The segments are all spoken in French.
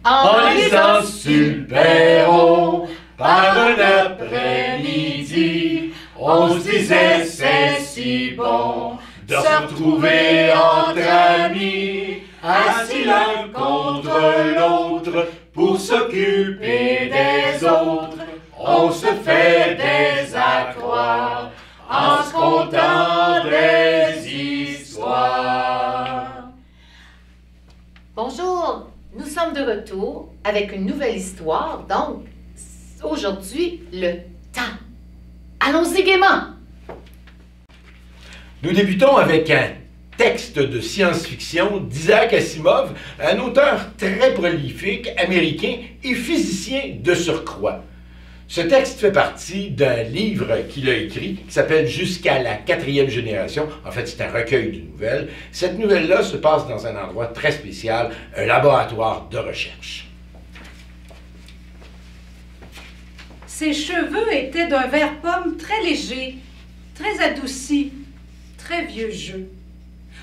En lisant Super-Héros par un après-midi, on se disait c'est si bon de se retrouver entre amis, assis l'un contre l'autre pour s'occuper des autres. On se fait des accroires en se contant des histoires. Bonjour, nous sommes de retour avec une nouvelle histoire, donc aujourd'hui, le temps. Allons-y gaiement! Nous débutons avec un texte de science-fiction d'Isaac Asimov, un auteur très prolifique, américain et physicien de surcroît. Ce texte fait partie d'un livre qu'il a écrit qui s'appelle « Jusqu'à la 4e génération ». En fait, c'est un recueil de nouvelles. Cette nouvelle-là se passe dans un endroit très spécial, un laboratoire de recherche. Ses cheveux étaient d'un vert pomme très léger, très adouci, très vieux jeu.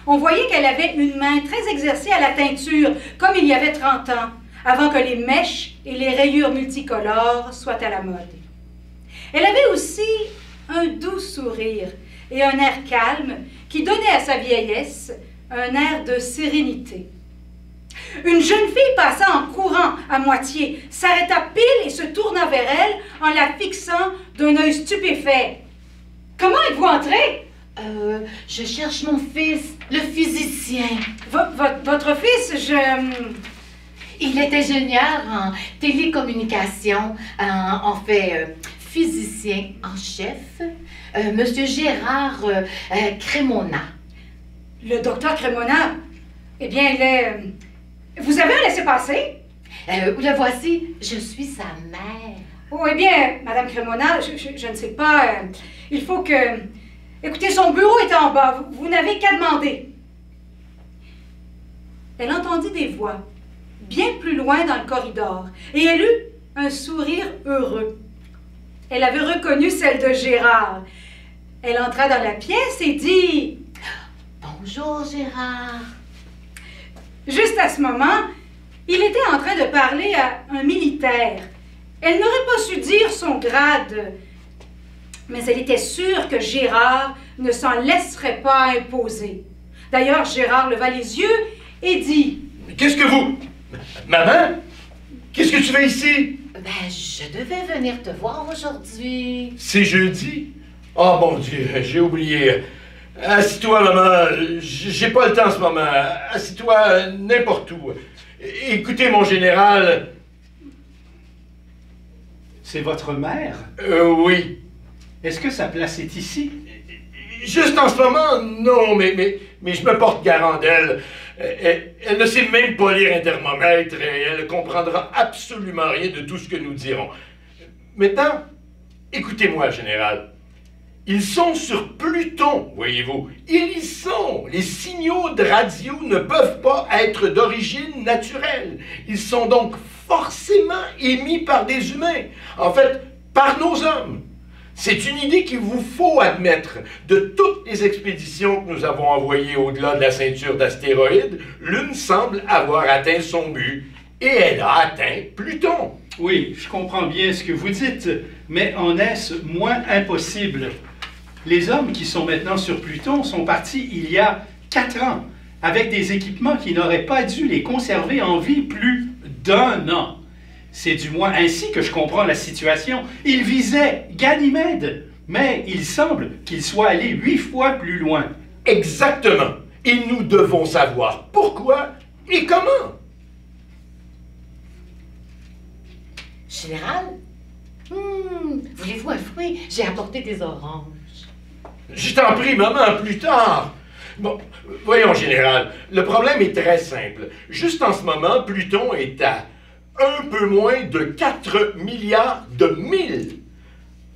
On voyait qu'elle avait une main très exercée à la teinture, comme il y avait 30 ans, avant que les mèches et les rayures multicolores soient à la mode. Elle avait aussi un doux sourire et un air calme qui donnait à sa vieillesse un air de sérénité. Une jeune fille passa en courant à moitié, s'arrêta pile et se tourna vers elle en la fixant d'un œil stupéfait. « Comment êtes-vous entrée? » Je cherche mon fils, le physicien. Votre fils, Il est ingénieur en télécommunication, en fait, physicien en chef, Monsieur Gérard Crémona. Le docteur Crémona, eh bien, il est... Vous avez un laissez-passer? Le voici, je suis sa mère. Oh, eh bien, Madame Crémona, je ne sais pas, il faut que... Écoutez, son bureau est en bas, vous n'avez qu'à demander. Elle entendit des voix, bien plus loin dans le corridor, et elle eut un sourire heureux. Elle avait reconnu celle de Gérard. Elle entra dans la pièce et dit « Bonjour, Gérard. » Juste à ce moment, il était en train de parler à un militaire. Elle n'aurait pas su dire son grade, mais elle était sûre que Gérard ne s'en laisserait pas imposer. D'ailleurs, Gérard leva les yeux et dit « Qu'est-ce que vous... Maman? Qu'est-ce que tu fais ici? » Ben, je devais venir te voir aujourd'hui. C'est jeudi? Oh mon Dieu, j'ai oublié. Assis-toi, maman. J'ai pas le temps en ce moment. Assis-toi n'importe où. Écoutez, mon général... C'est votre mère? Oui. Est-ce que sa place est ici? Juste en ce moment, non, mais je me porte garant d'elle. Elle ne sait même pas lire un thermomètre et elle ne comprendra absolument rien de tout ce que nous dirons. Maintenant, écoutez-moi, général. Ils sont sur Pluton, voyez-vous. Ils y sont. Les signaux de radio ne peuvent pas être d'origine naturelle. Ils sont donc forcément émis par des humains. En fait, par nos hommes. C'est une idée qu'il vous faut admettre. De toutes les expéditions que nous avons envoyées au-delà de la ceinture d'astéroïdes, l'une semble avoir atteint son but. Et elle a atteint Pluton. Oui, je comprends bien ce que vous dites, mais en est-ce moins impossible? Les hommes qui sont maintenant sur Pluton sont partis il y a 4 ans, avec des équipements qui n'auraient pas dû les conserver en vie plus d'1 an. C'est du moins ainsi que je comprends la situation. Ils visaient Ganymède, mais il semble qu'ils soient allés 8 fois plus loin. Exactement. Et nous devons savoir pourquoi et comment. Général, voulez-vous un fruit? J'ai apporté des oranges. Je t'en prie, maman, plus tard. Bon, voyons, général, le problème est très simple. Juste en ce moment, Pluton est à un peu moins de 4 milliards de milles.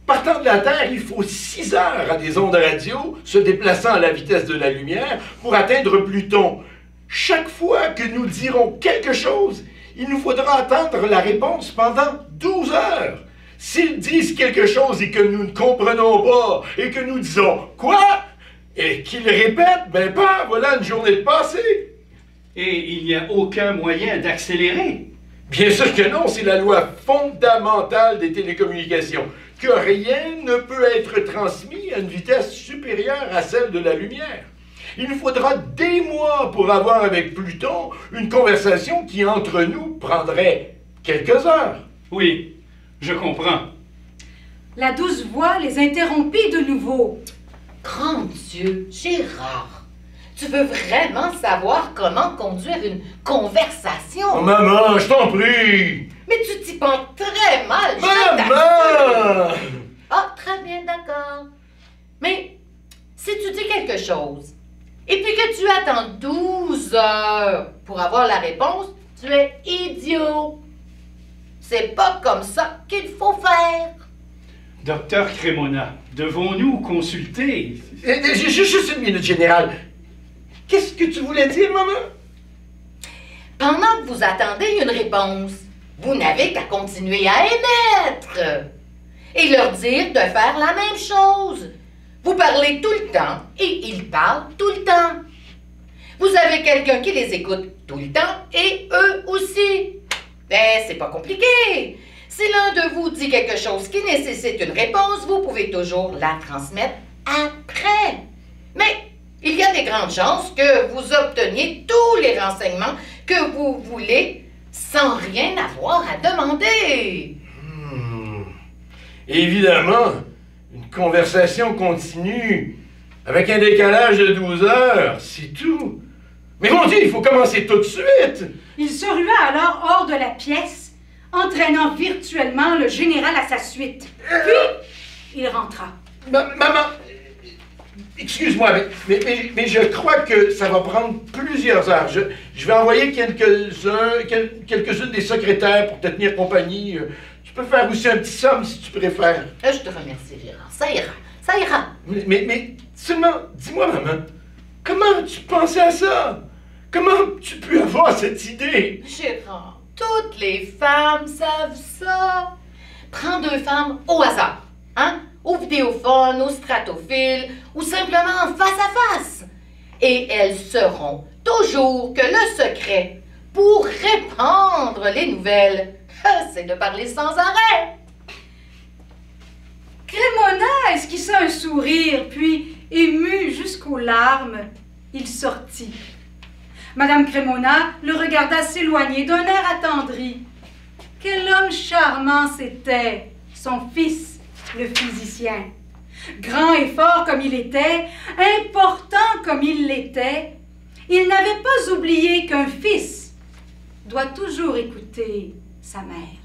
Partant de la Terre, il faut 6 heures à des ondes radio se déplaçant à la vitesse de la lumière pour atteindre Pluton. Chaque fois que nous dirons quelque chose, il nous faudra attendre la réponse pendant 12 heures. S'ils disent quelque chose et que nous ne comprenons pas et que nous disons « Quoi? » et qu'ils répètent, ben voilà une journée de passé. Et il n'y a aucun moyen d'accélérer. Bien sûr que non, c'est la loi fondamentale des télécommunications, que rien ne peut être transmis à une vitesse supérieure à celle de la lumière. Il nous faudra des mois pour avoir avec Pluton une conversation qui, entre nous, prendrait quelques heures. Oui, je comprends. La douce voix les interrompit de nouveau. Grand Dieu, Gérard, tu veux vraiment savoir comment conduire une conversation? Oh, maman, je t'en prie! Mais tu t'y prends très mal, je t'assure. Maman! Ah, très bien, d'accord. Mais si tu dis quelque chose, et puis que tu attends 12 heures pour avoir la réponse, tu es idiot. C'est pas comme ça qu'il faut faire. Docteur Crémona, devons-nous consulter? Juste une minute, général. Qu'est-ce que tu voulais dire, maman? Pendant que vous attendez une réponse, vous n'avez qu'à continuer à émettre et leur dire de faire la même chose. Vous parlez tout le temps et ils parlent tout le temps. Vous avez quelqu'un qui les écoute tout le temps et eux aussi. Ben, c'est pas compliqué. Si l'un de vous dit quelque chose qui nécessite une réponse, vous pouvez toujours la transmettre après. Mais il y a des grandes chances que vous obteniez tous les renseignements que vous voulez sans rien avoir à demander. Évidemment, une conversation continue avec un décalage de 12 heures, c'est tout. Mais mon Dieu, il faut commencer tout de suite. Il se rua alors hors de la pièce, entraînant virtuellement le général à sa suite. Puis, il rentra. Maman, excuse-moi, mais je crois que ça va prendre plusieurs heures. Je vais envoyer quelques-unes des secrétaires pour te tenir compagnie. Tu peux faire aussi un petit somme si tu préfères. Je te remercie, Gérard. Ça ira. Ça ira. Mais seulement, dis-moi, maman, comment tu pensais à ça? Comment tu peux avoir cette idée? Gérard, toutes les femmes savent ça. Prends 2 femmes au hasard, hein? Au vidéophone, au stratophile, ou simplement face à face. Et elles sauront toujours que le secret pour répandre les nouvelles, c'est de parler sans arrêt. Crémona esquissa un sourire, puis, ému jusqu'aux larmes, il sortit. Madame Crémona le regarda s'éloigner d'un air attendri. Quel homme charmant c'était, son fils, le physicien. Grand et fort comme il était, important comme il l'était, il n'avait pas oublié qu'un fils doit toujours écouter sa mère.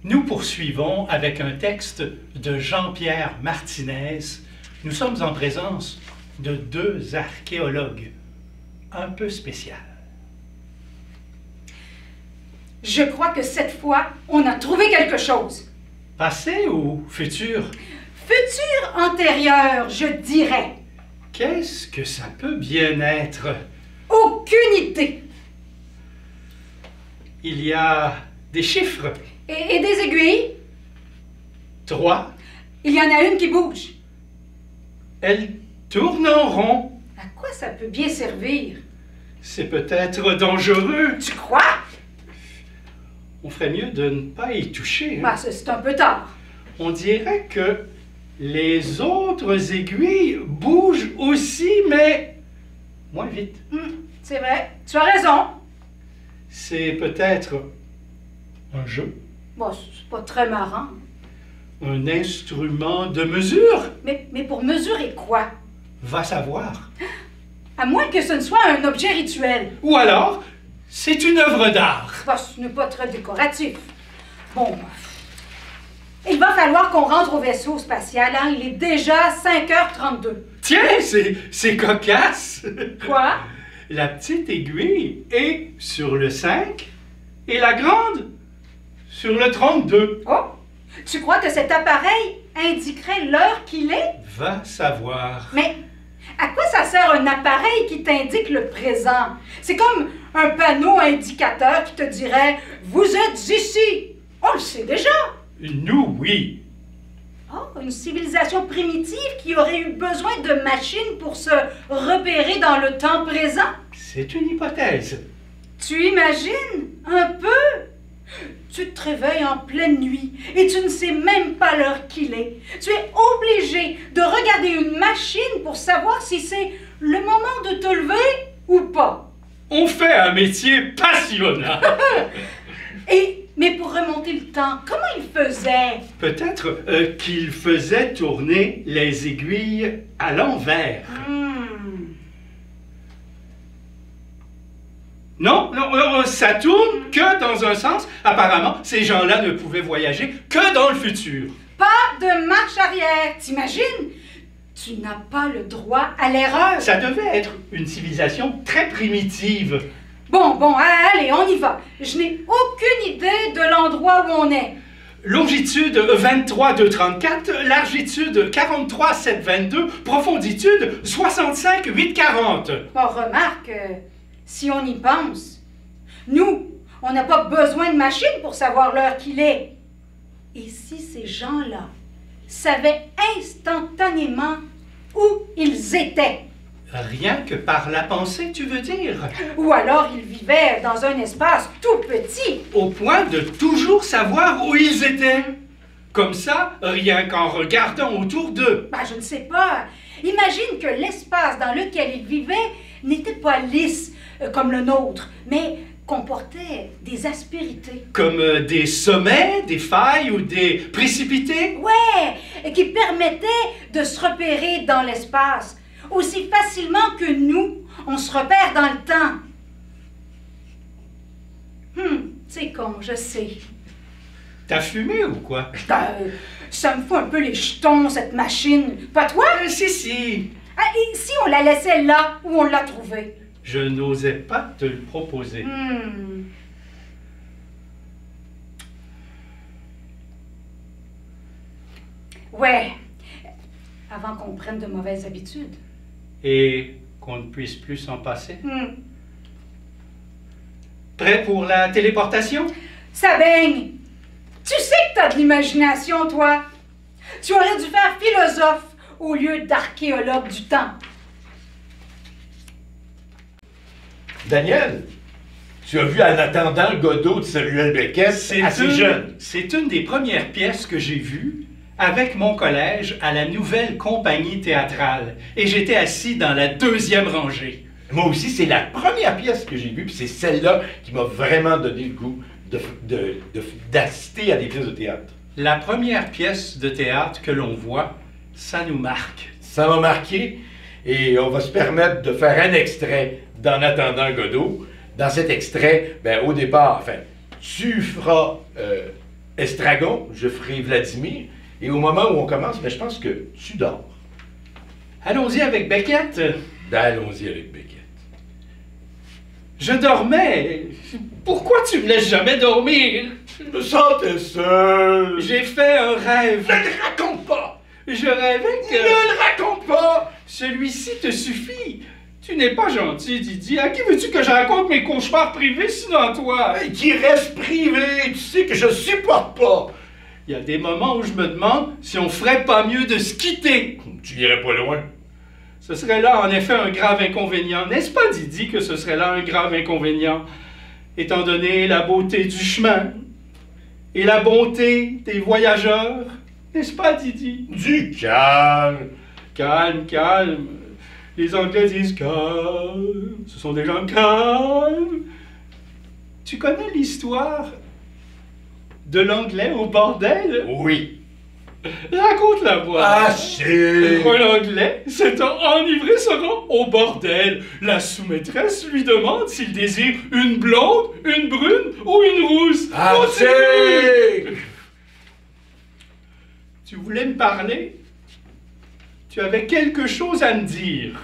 Nous poursuivons avec un texte de Jean-Pierre Martinez. Nous sommes en présence de 2 archéologues un peu spéciaux. Je crois que cette fois, on a trouvé quelque chose. Passé ou futur? Futur antérieur, je dirais. Qu'est-ce que ça peut bien être? Aucune idée. Il y a des chiffres. Et des aiguilles. 3. Il y en a une qui bouge. Elles tournent en rond. À quoi ça peut bien servir? C'est peut-être dangereux. Tu crois? On ferait mieux de ne pas y toucher. Bah, c'est un peu tard. On dirait que les autres aiguilles bougent aussi, mais moins vite. C'est vrai, tu as raison. C'est peut-être un jeu, Bon, c'est pas très marrant. un instrument de mesure. Mais pour mesurer quoi? Va savoir. À moins que ce ne soit un objet rituel. Ou alors, c'est une œuvre d'art. Bah, ce n'est pas très décoratif. Bon, il va falloir qu'on rentre au vaisseau spatial, hein? Il est déjà 5h32. Tiens, c'est cocasse. Quoi? La petite aiguille est sur le 5 et la grande sur le 32. Oh, tu crois que cet appareil indiquerait l'heure qu'il est? Va savoir. Mais à quoi ça sert un appareil qui t'indique le présent? C'est comme un panneau indicateur qui te dirait « Vous êtes ici ». On le sait déjà. Nous, oui. Oh, une civilisation primitive qui aurait eu besoin de machines pour se repérer dans le temps présent? C'est une hypothèse. Tu imagines un peu? Tu te réveilles en pleine nuit et tu ne sais même pas l'heure qu'il est. Tu es obligé de regarder une machine pour savoir si c'est le moment de te lever ou pas. On fait un métier passionnant. Mais pour remonter le temps, comment il faisait? Peut-être qu'il faisait tourner les aiguilles à l'envers. Non, ça tourne que dans un sens. Apparemment, ces gens-là ne pouvaient voyager que dans le futur. Pas de marche arrière, t'imagines? Tu n'as pas le droit à l'erreur. Ça devait être une civilisation très primitive. Bon, allez, on y va. Je n'ai aucune idée de l'endroit où on est. Longitude 23,234, largitude 43,722, profonditude 65,840. Bon, remarque, si on y pense, nous, on n'a pas besoin de machine pour savoir l'heure qu'il est. Et si ces gens-là savaient instantanément où ils étaient? Rien que par la pensée, tu veux dire? Ou alors ils vivaient dans un espace tout petit. Au point de toujours savoir où ils étaient. Comme ça, rien qu'en regardant autour d'eux. Je ne sais pas. Imagine que l'espace dans lequel ils vivaient n'était pas lisse comme le nôtre, mais comportait des aspérités. Comme des sommets, des failles ou des précipités? Ouais, qui permettaient de se repérer dans l'espace. Aussi facilement que nous, on se repère dans le temps. C'est con, je sais. T'as fumé ou quoi? Ça me fout un peu les jetons, cette machine. Pas toi? Si. Et si on la laissait là où on l'a trouvée? Je n'osais pas te le proposer. Ouais, avant qu'on prenne de mauvaises habitudes. Et qu'on ne puisse plus s'en passer. Prêt pour la téléportation? Ça baigne! Tu sais que t'as de l'imagination, toi! Tu aurais dû faire philosophe au lieu d'archéologue du temps. Daniel, tu as vu En attendant Godot de Samuel Beckett, assez jeune. C'est une des premières pièces que j'ai vues avec mon collège à la Nouvelle Compagnie théâtrale. Et j'étais assis dans la 2e rangée. Moi aussi, c'est la première pièce que j'ai vue, puis c'est celle-là qui m'a vraiment donné le goût d'assister à des pièces de théâtre. La première pièce de théâtre que l'on voit, ça nous marque. Ça m'a marqué, et on va se permettre de faire un extrait d'En attendant Godot. Dans cet extrait, au départ, tu feras Estragon, je ferai Vladimir, et au moment où on commence, je pense que tu dors. Allons-y avec Beckett. Allons-y avec Beckett. Je dormais. Pourquoi tu me laisses jamais dormir? Je me sentais seul. J'ai fait un rêve. Ne le raconte pas. Je rêvais que... Ne le raconte pas. Celui-ci te suffit. Tu n'es pas gentil, Didi. À qui veux-tu que je raconte mes cauchemars privés sinon à toi? Qui reste privé. Tu sais que je supporte pas. Il y a des moments où je me demande si on ferait pas mieux de se quitter. Tu n'irais pas loin. Ce serait là en effet un grave inconvénient. N'est-ce pas, Didi, que ce serait là un grave inconvénient? Étant donné la beauté du chemin et la bonté des voyageurs. N'est-ce pas, Didi? Du calme. Calme, calme. Les Anglais disent calme. Ce sont des gens calmes. Tu connais l'histoire de l'Anglais au bordel? Oui. Raconte-la moi. Assez. Un Anglais s'étant enivré se rend au bordel. La sous-maîtresse lui demande s'il désire une blonde, une brune ou une rousse. Assez. Tu voulais me parler? Tu avais quelque chose à me dire.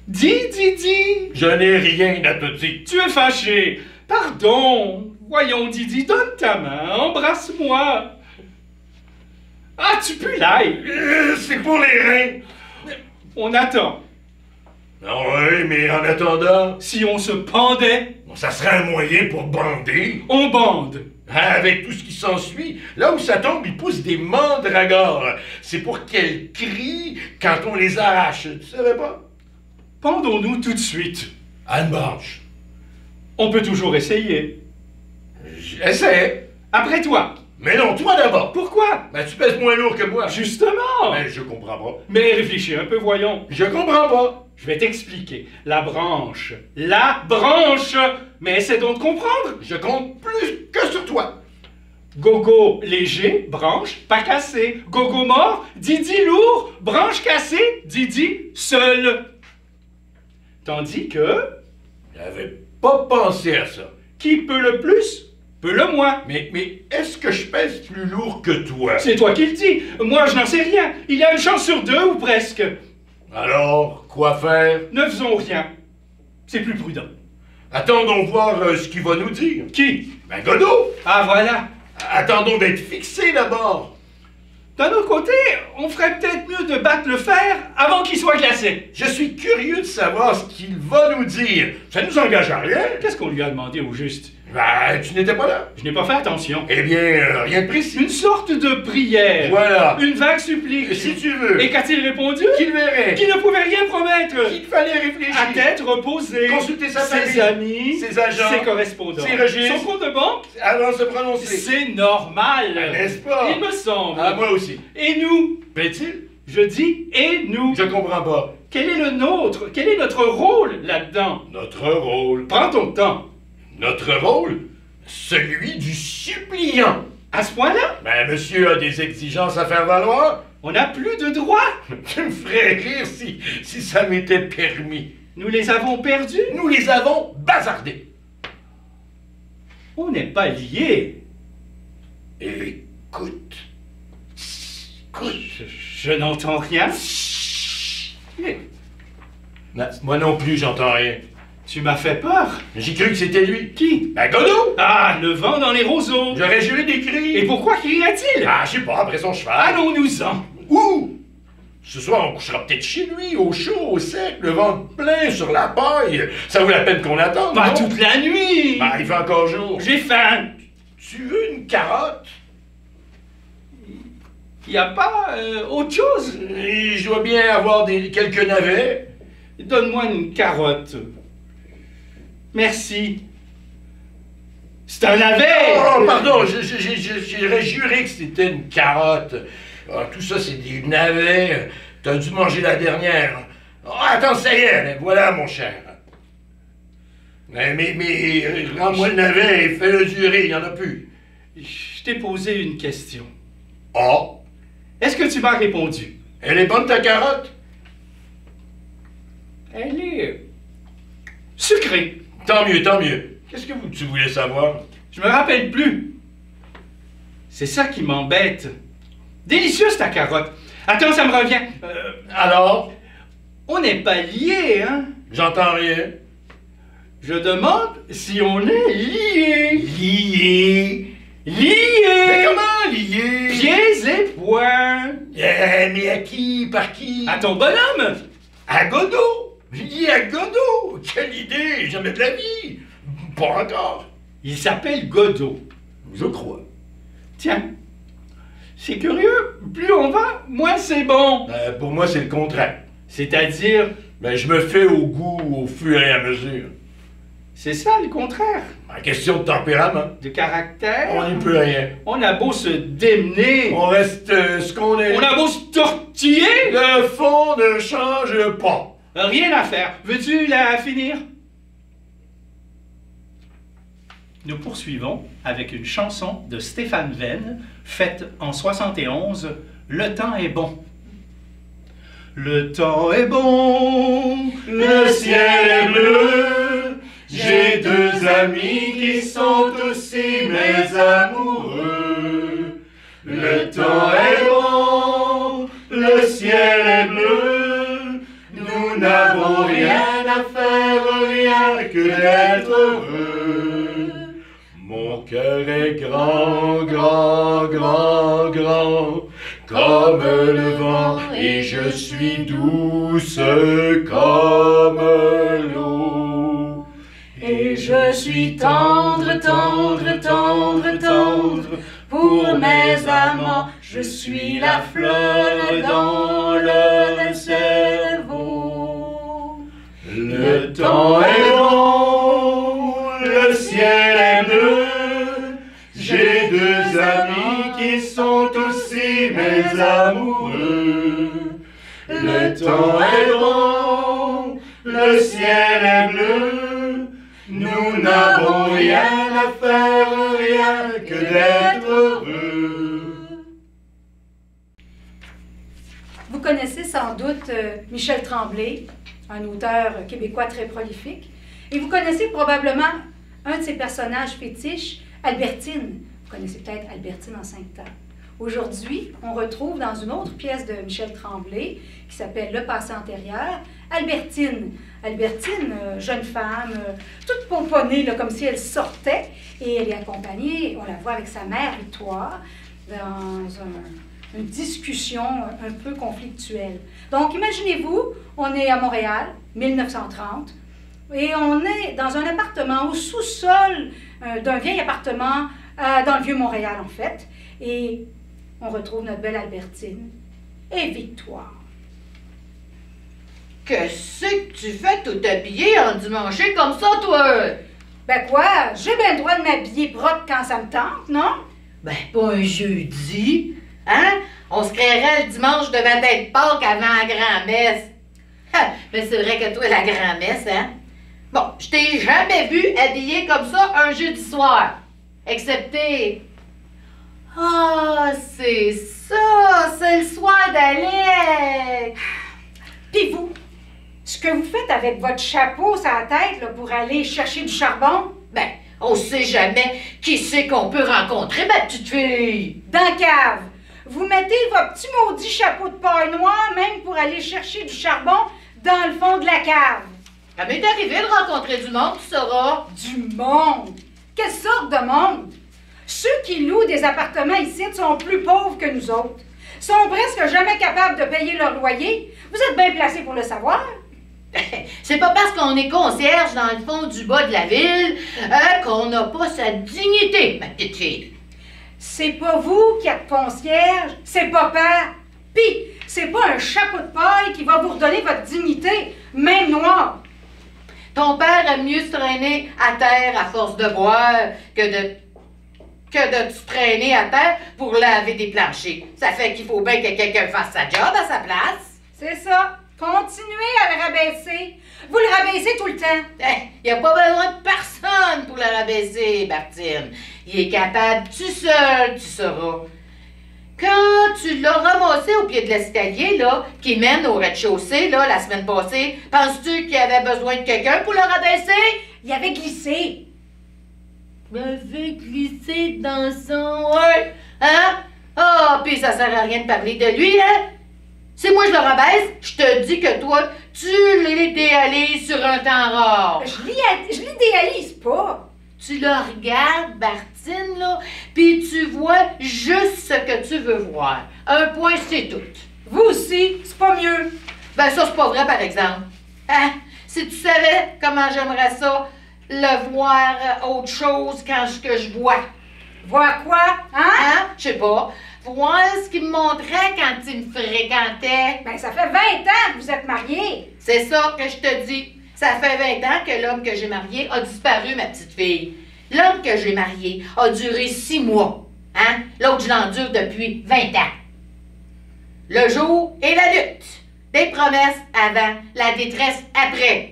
Dis, Didi. Je n'ai rien à te dire. Tu es fâché. Pardon. Voyons, Didi, donne ta main. Embrasse-moi. Ah, tu pues l'ail. C'est pour les reins. On attend. Oui, mais en attendant... Si on se pendait... Ça serait un moyen pour bander. On bande. Avec tout ce qui s'ensuit, là où ça tombe, il pousse des mandragores. C'est pour qu'elles crient quand on les arrache. Tu savais pas? Pendons-nous tout de suite. À une branche. On peut toujours essayer. J'essaie. Après toi. Mais non, toi d'abord. Pourquoi? Ben, tu pèses moins lourd que moi. Justement. Ben, je comprends pas. Mais réfléchis un peu, voyons. Je comprends pas. Je vais t'expliquer. La branche. La branche! Mais essaie donc de comprendre. Je compte plus que sur toi. Gogo léger, branche, pas cassé. Gogo mort, Didi lourd, branche cassée, Didi seul. Tandis que, J'avais pas pensé à ça. qui peut le plus, peut le moins. Mais est-ce que je pèse plus lourd que toi? C'est toi qui le dis. Moi, je n'en sais rien. Il y a une chance sur deux ou presque. Alors, quoi faire? Ne faisons rien. C'est plus prudent. Attendons voir ce qu'il va nous dire. Qui? Ben, Godot! Ah, voilà. Attendons d'être fixés d'abord. D'un autre côté, on ferait peut-être mieux de battre le fer avant qu'il soit glacé. Je suis curieux de savoir ce qu'il va nous dire. Ça nous engage à rien. Qu'est-ce qu'on lui a demandé au juste? Ben, tu n'étais pas là. Je n'ai pas fait attention. Eh bien, rien de précis. Une sorte de prière. Voilà. Une vague supplique. Si tu veux. Et qu'a-t-il répondu? Qu'il verrait. Qu'il ne pouvait rien promettre. Qu'il fallait réfléchir. À tête reposée. Consulter sa ses famille, amis, ses agents, ses correspondants, ses registres. son compte de banque. Avant de se prononcer. C'est normal. N'est-ce pas? Il me semble. Ah, moi aussi. Et nous? Fait-il? Je dis et nous. Je comprends pas. Quel est le nôtre? Quel est notre rôle là-dedans? Notre rôle. Prends ton temps. Notre rôle? Celui du suppliant. À ce point-là, Ben, monsieur a des exigences à faire valoir. on n'a plus de droits. Tu me ferais rire si ça m'était permis. Nous les avons perdus. Nous les avons bazardés. On n'est pas liés. Écoute. Écoute. Je n'entends rien. Non, moi non plus, j'entends rien. Tu m'as fait peur. J'ai cru que c'était lui. Qui? Ben, Godot! Ah, le vent dans les roseaux. J'aurais juré des cris. Et pourquoi crierait-il? Ah, je sais pas, après son cheval. Allons-nous-en. Où? Ce soir, on couchera peut-être chez lui, au chaud, au sec, le ventre plein sur la paille. Ça vaut la peine qu'on attende, Pas non? toute la nuit. Ben, il fait encore jour. J'ai faim. Tu veux une carotte? Il n'y a pas autre chose? Et je dois bien avoir quelques navets. Donne-moi une carotte. Merci. C'est un navet! Oh, pardon, j'aurais juré que c'était une carotte. Ah, tout ça, c'est des navets. T'as dû manger la dernière. Oh, attends, ça y est, voilà, mon cher. Mais rends-moi le navet et fais-le durer, il n'y en a plus. Je t'ai posé une question. Oh, Est-ce que tu m'as répondu? elle est bonne ta carotte? Elle est sucrée. Tant mieux, tant mieux. Qu'est-ce que tu voulais savoir? Je me rappelle plus. C'est ça qui m'embête. Délicieuse ta carotte. Attends, ça me revient. Alors? On n'est pas liés, hein? J'entends rien. Je demande si on est liés. Lié. Liés! Mais comment lié? Pieds et poings. Mais à qui? Par qui? À ton bonhomme. À Godot! Lié à Godot! Quelle idée! Jamais de la vie! Pas encore! Il s'appelle Godot. Je crois. Tiens, c'est curieux. Plus on va, moins c'est bon. Pour moi, c'est le contraire. C'est-à-dire, Ben, je me fais au goût au fur et à mesure. c'est ça le contraire. En question de tempérament, De caractère. on n'y peut rien. On a beau se démener. On reste ce qu'on est. On a beau se tortiller. Le fond ne change pas. Rien à faire. Veux-tu la finir? Nous poursuivons avec une chanson de Stéphane Venn, faite en 71, Le temps est bon. Le temps est bon, Le ciel est bleu, j'ai deux amis qui sont aussi mes amoureux. Le temps est bon, le ciel est bleu, nous n'avons rien à faire, rien que d'être heureux. Mon cœur est grand, grand, grand, grand, comme le vent, et je suis douce comme l'eau. Et je suis tendre, tendre, tendre, tendre, pour mes amants, je suis la fleur dans le cerveau. Le temps est bon, temps est bon, le ciel est bleu, nous n'avons rien à faire, rien que d'être heureux. Vous connaissez sans doute Michel Tremblay, un auteur québécois très prolifique, et vous connaissez probablement un de ses personnages fétiches, Albertine. Vous connaissez peut-être Albertine en 5 temps. Aujourd'hui, on retrouve dans une autre pièce de Michel Tremblay, qui s'appelle Le passé antérieur, Albertine. Albertine, jeune femme, toute pomponnée, là, comme si elle sortait, et elle est accompagnée, on la voit avec sa mère Victoire, dans une discussion un peu conflictuelle. Donc, imaginez-vous, on est à Montréal, 1930, et on est dans un appartement au sous-sol d'un vieil appartement dans le Vieux-Montréal, en fait, et on retrouve notre belle Albertine et Victoire. Qu'est-ce que tu fais tout habillé en dimanche comme ça, toi? Ben quoi, j'ai bien le droit de m'habiller propre quand ça me tente, non? Ben, pas un jeudi, hein? On se créerait le dimanche devant être Pâques avant la grand-messe. Mais c'est vrai que toi, la grand-messe, hein? Bon, je t'ai jamais vu habillé comme ça un jeudi soir. Excepté... Ah, c'est ça! C'est le soir d'Alex! Puis vous, ce que vous faites avec votre chapeau sur la tête là, pour aller chercher du charbon? Ben, on sait jamais qui c'est qu'on peut rencontrer, ma petite fille! Dans la cave! Vous mettez votre petit maudit chapeau de paille noire même pour aller chercher du charbon dans le fond de la cave. Ça m'est arrivé de rencontrer du monde, tu sauras. Du monde? Quelle sorte de monde? Ceux qui louent des appartements ici sont plus pauvres que nous autres. Sont presque jamais capables de payer leur loyer. Vous êtes bien placés pour le savoir. C'est pas parce qu'on est concierge dans le fond du bas de la ville qu'on n'a pas sa dignité, ma petite fille. C'est pas vous qui êtes concierge, c'est papa. Pis, c'est pas un chapeau de paille qui va vous redonner votre dignité, même noire. Ton père aime mieux se traîner à terre à force de boire que de se traîner à terre pour laver des planchers. Ça fait qu'il faut bien que quelqu'un fasse sa job à sa place. C'est ça. Continuez à le rabaisser. Vous le rabaissez tout le temps. Il n'y a pas besoin de personne pour le rabaisser, Bertine. Il est capable tout seul, tu sauras. Quand tu l'as ramassé au pied de l'escalier, là, qui mène au rez-de-chaussée, là, la semaine passée, penses-tu qu'il avait besoin de quelqu'un pour le rabaisser? Il avait glissé. Il avait glissé dans son... Ouais, hein? Ah, puis ça sert à rien de parler de lui, hein? Si moi je le rabaisse, je te dis que toi, tu l'idéalises sur un temps rare. Je l'idéalise pas. Tu le regardes, Bertine, là, puis tu vois juste ce que tu veux voir. Un point, c'est tout. Vous aussi, c'est pas mieux. Ben ça, c'est pas vrai, par exemple. Hein? Si tu savais comment j'aimerais ça, le voir autre chose quand que je vois. Voir quoi? Hein? Je sais pas. Voir ce qu'il me montrait quand il me fréquentait. Ben, ça fait 20 ans que vous êtes mariés. C'est ça que je te dis. Ça fait 20 ans que l'homme que j'ai marié a disparu, ma petite fille. L'homme que j'ai marié a duré 6 mois. Hein? L'autre, je l'endure depuis 20 ans. Le jour et la lutte. Des promesses avant, la détresse après.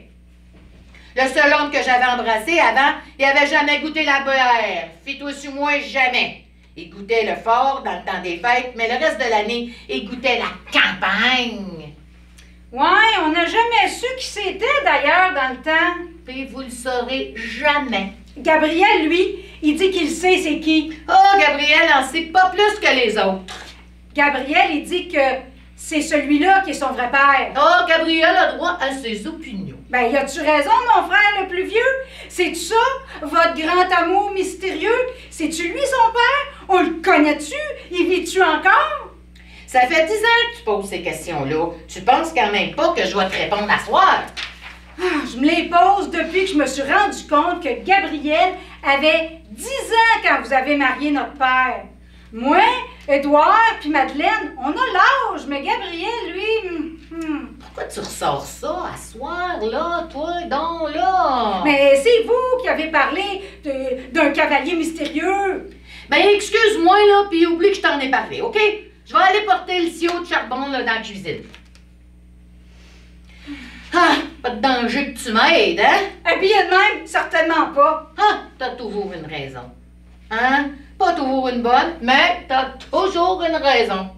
Le seul homme que j'avais embrassé avant, il avait jamais goûté la bière. Fis-toi sur moi, jamais. Il goûtait le fort dans le temps des fêtes, mais le reste de l'année, il goûtait la campagne. Ouais, on n'a jamais su qui c'était d'ailleurs dans le temps. Puis vous le saurez jamais. Gabriel, lui, il dit qu'il sait c'est qui. Oh, Gabriel en sait pas plus que les autres. Gabriel, il dit que c'est celui-là qui est son vrai père. Oh, Gabriel a droit à ses opinions. Ben, y a-tu raison, mon frère le plus vieux? C'est-tu ça, votre grand amour mystérieux? C'est-tu lui son père? On le connaît-tu? Il vit-tu encore? Ça fait 10 ans que tu poses ces questions-là. Tu penses quand même pas que je dois te répondre à soir? Ah, je me les pose depuis que je me suis rendu compte que Gabriel avait 10 ans quand vous avez marié notre père. Moi, Édouard puis Madeleine, on a l'âge, mais Gabriel, lui... Pourquoi tu ressors ça à soir, là, toi, donc, là? Mais c'est vous qui avez parlé d'un cavalier mystérieux. Ben, excuse-moi, là, puis oublie que je t'en ai parlé, OK? Je vais aller porter le sciau de charbon, là, dans la cuisine. Ah, pas de danger que tu m'aides, hein? Habillé de même, certainement pas. Ah, t'as toujours une raison. Hein? Pas toujours une bonne, mais t'as toujours une raison.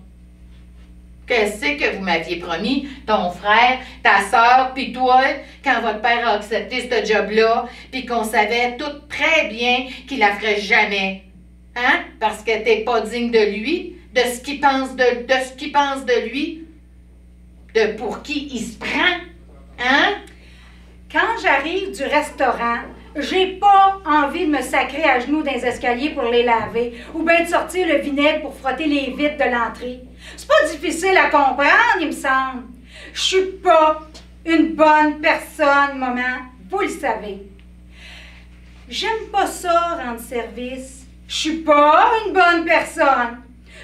Qu'est-ce que vous m'aviez promis, ton frère, ta sœur, puis toi, quand votre père a accepté ce job-là, puis qu'on savait tout très bien qu'il la ferait jamais? Hein? Parce que t'es pas digne de lui, de ce qu'il pense de lui, de pour qui il se prend. Hein? Quand j'arrive du restaurant, j'ai pas envie de me sacrer à genoux dans les escaliers pour les laver ou bien de sortir le vinaigre pour frotter les vitres de l'entrée. C'est pas difficile à comprendre, il me semble. Je suis pas une bonne personne, maman. Vous le savez. J'aime pas ça, rendre service. Je suis pas une bonne personne.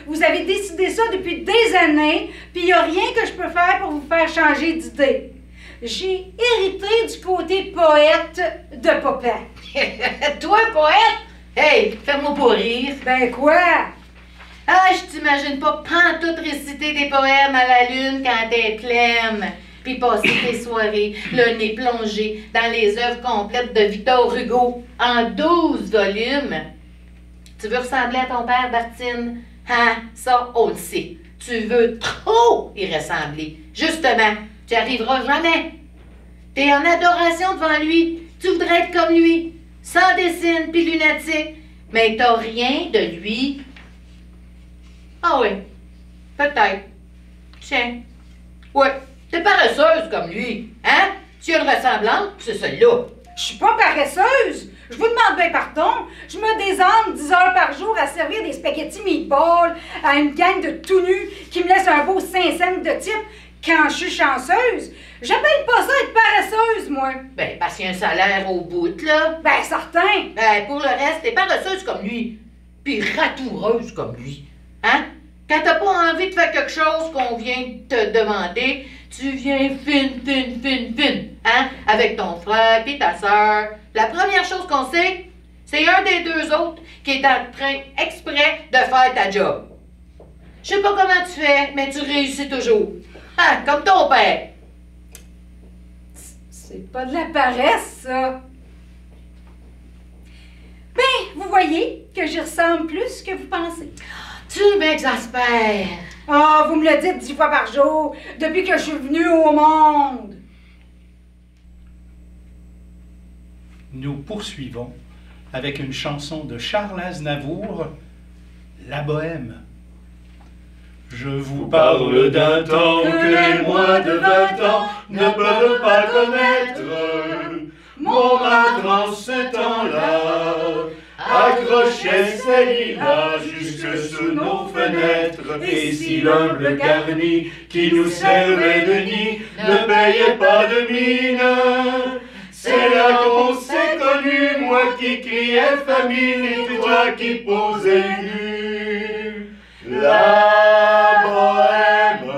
Vous avez décidé ça depuis des années, puis il n'y a rien que je peux faire pour vous faire changer d'idée. J'ai hérité du côté poète de papa. Toi, poète? Hey, fais-moi pas rire. Ben quoi? Ah, je t'imagine pas pantoute réciter des poèmes à la lune quand t'es pleine, puis passer tes soirées, le nez plongé dans les œuvres complètes de Victor Hugo en 12 volumes. Tu veux ressembler à ton père, Bartine? Hein? Ça, on le sait. Tu veux trop y ressembler. Justement, tu n'y arriveras jamais. T'es en adoration devant lui. Tu voudrais être comme lui, sans dessine puis lunatique, mais t'as rien de lui. Ah oui, peut-être. Tiens. Ouais, t'es paresseuse comme lui, hein? Tu as une ressemblance, c'est celle-là. Je suis pas paresseuse. Je vous demande bien pardon. Je me désarme 10 heures par jour à servir des spaghettis meatballs à une gang de tout nus qui me laisse un beau 5 cents de type quand je suis chanceuse. J'appelle pas ça être paresseuse, moi. Ben, parce qu'il y a un salaire au bout, là. Ben, certain. Ben, pour le reste, t'es paresseuse comme lui. Puis ratoureuse comme lui. Hein? Quand t'as pas envie de faire quelque chose qu'on vient te demander, tu viens fine, hein? Avec ton frère puis ta sœur. La première chose qu'on sait, c'est un des deux autres qui est en train exprès de faire ta job. Je sais pas comment tu fais, mais tu réussis toujours. Hein? Comme ton père. C'est pas de la paresse, ça. Ben, vous voyez que j'y ressemble plus que vous pensez. Tu m'exaspères. Ah, vous me le dites 10 fois par jour, depuis que je suis venue au monde. Nous poursuivons avec une chanson de Charles Aznavour, La Bohème. Je vous parle d'un temps que les moins de 20 ans ne peuvent pas connaître. Montmartre en ce temps-là accrochait ses lilas jusque sous nos fenêtres. Et si l'humble garni qui nous servait de nid ne payait pas de mine, c'est là qu'on s'est connus, moi qui criais famine et toi qui posais nu. La bohème,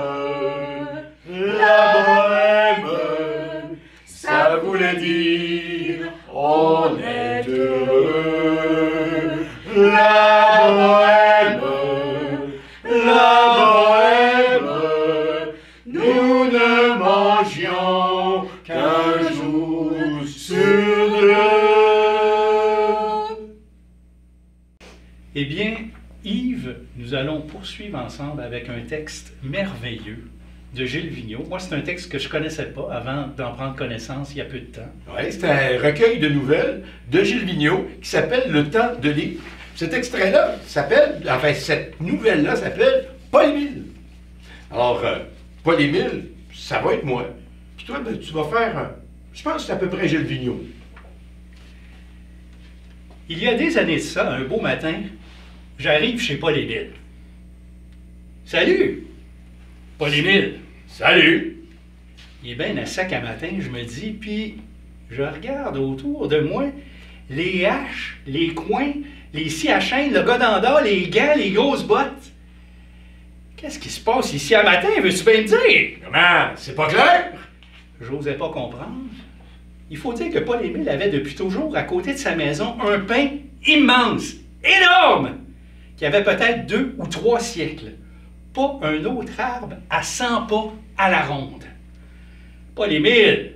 ça voulait dire on est heureux. La bohème, nous ne mangions qu'un jour sur deux. Eh bien, Yves, nous allons poursuivre ensemble avec un texte merveilleux de Gilles Vigneault. Moi, c'est un texte que je ne connaissais pas avant d'en prendre connaissance il y a peu de temps. Oui, c'est un recueil de nouvelles de Gilles Vigneault qui s'appelle Le temps de lire. Cet extrait-là s'appelle, enfin, cette nouvelle-là s'appelle Paul-Émile. Alors, Paul-Émile, ça va être moi. Puis toi, ben, tu vas faire, je pense que c'est à peu près Gilles Vigneault. Il y a des années de ça, un beau matin, j'arrive chez Paul-Émile. Salut! Paul-Émile. Salut! Il est bien à sac à matin, je me dis, puis je regarde autour de moi les haches, les coins, les scies à chaîne, le gars d'Anda, les gants, les grosses bottes. Qu'est-ce qui se passe ici à matin, veux-tu bien me dire? Comment? C'est pas clair? J'osais pas comprendre. Il faut dire que Paul-Émile avait depuis toujours à côté de sa maison un pin immense, énorme, qui avait peut-être 2 ou 3 siècles. Pas un autre arbre à 100 pas à la ronde. Paul-Émile,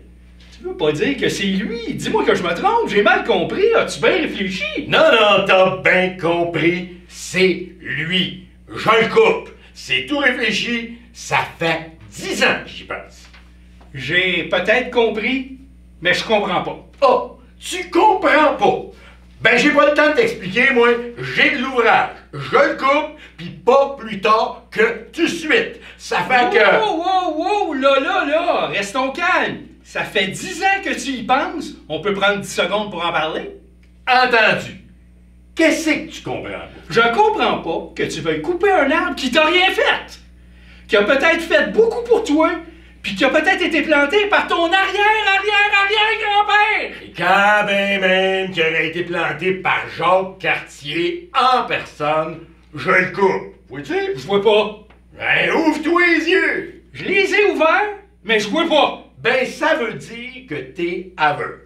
tu veux pas dire que c'est lui? Dis-moi que je me trompe, j'ai mal compris. As-tu bien réfléchi? Non, non, t'as bien compris. C'est lui. Je le coupe. C'est tout réfléchi. Ça fait 10 ans que j'y pense. J'ai peut-être compris, mais je comprends pas. Oh, tu comprends pas. Ben, j'ai pas le temps de t'expliquer, moi. J'ai de l'ouvrage. Je le coupe, puis pas plus tard que tout de suite. Ça fait que... Wow, là, restons calmes. Ça fait 10 ans que tu y penses. On peut prendre 10 secondes pour en parler? Entendu. Qu'est-ce que tu comprends pas? Je comprends pas que tu veuilles couper un arbre qui t'a rien fait. Qui a peut-être fait beaucoup pour toi, puis qui a peut-être été planté par ton arrière-grand-père. Et quand ben même qui aurait été planté par Jacques Cartier en personne, je le coupe. Vois-tu? Je vois pas. Ben, ouvre-toi les yeux. Je les ai ouverts, mais je vois pas. Ben, ça veut dire que t'es aveugle.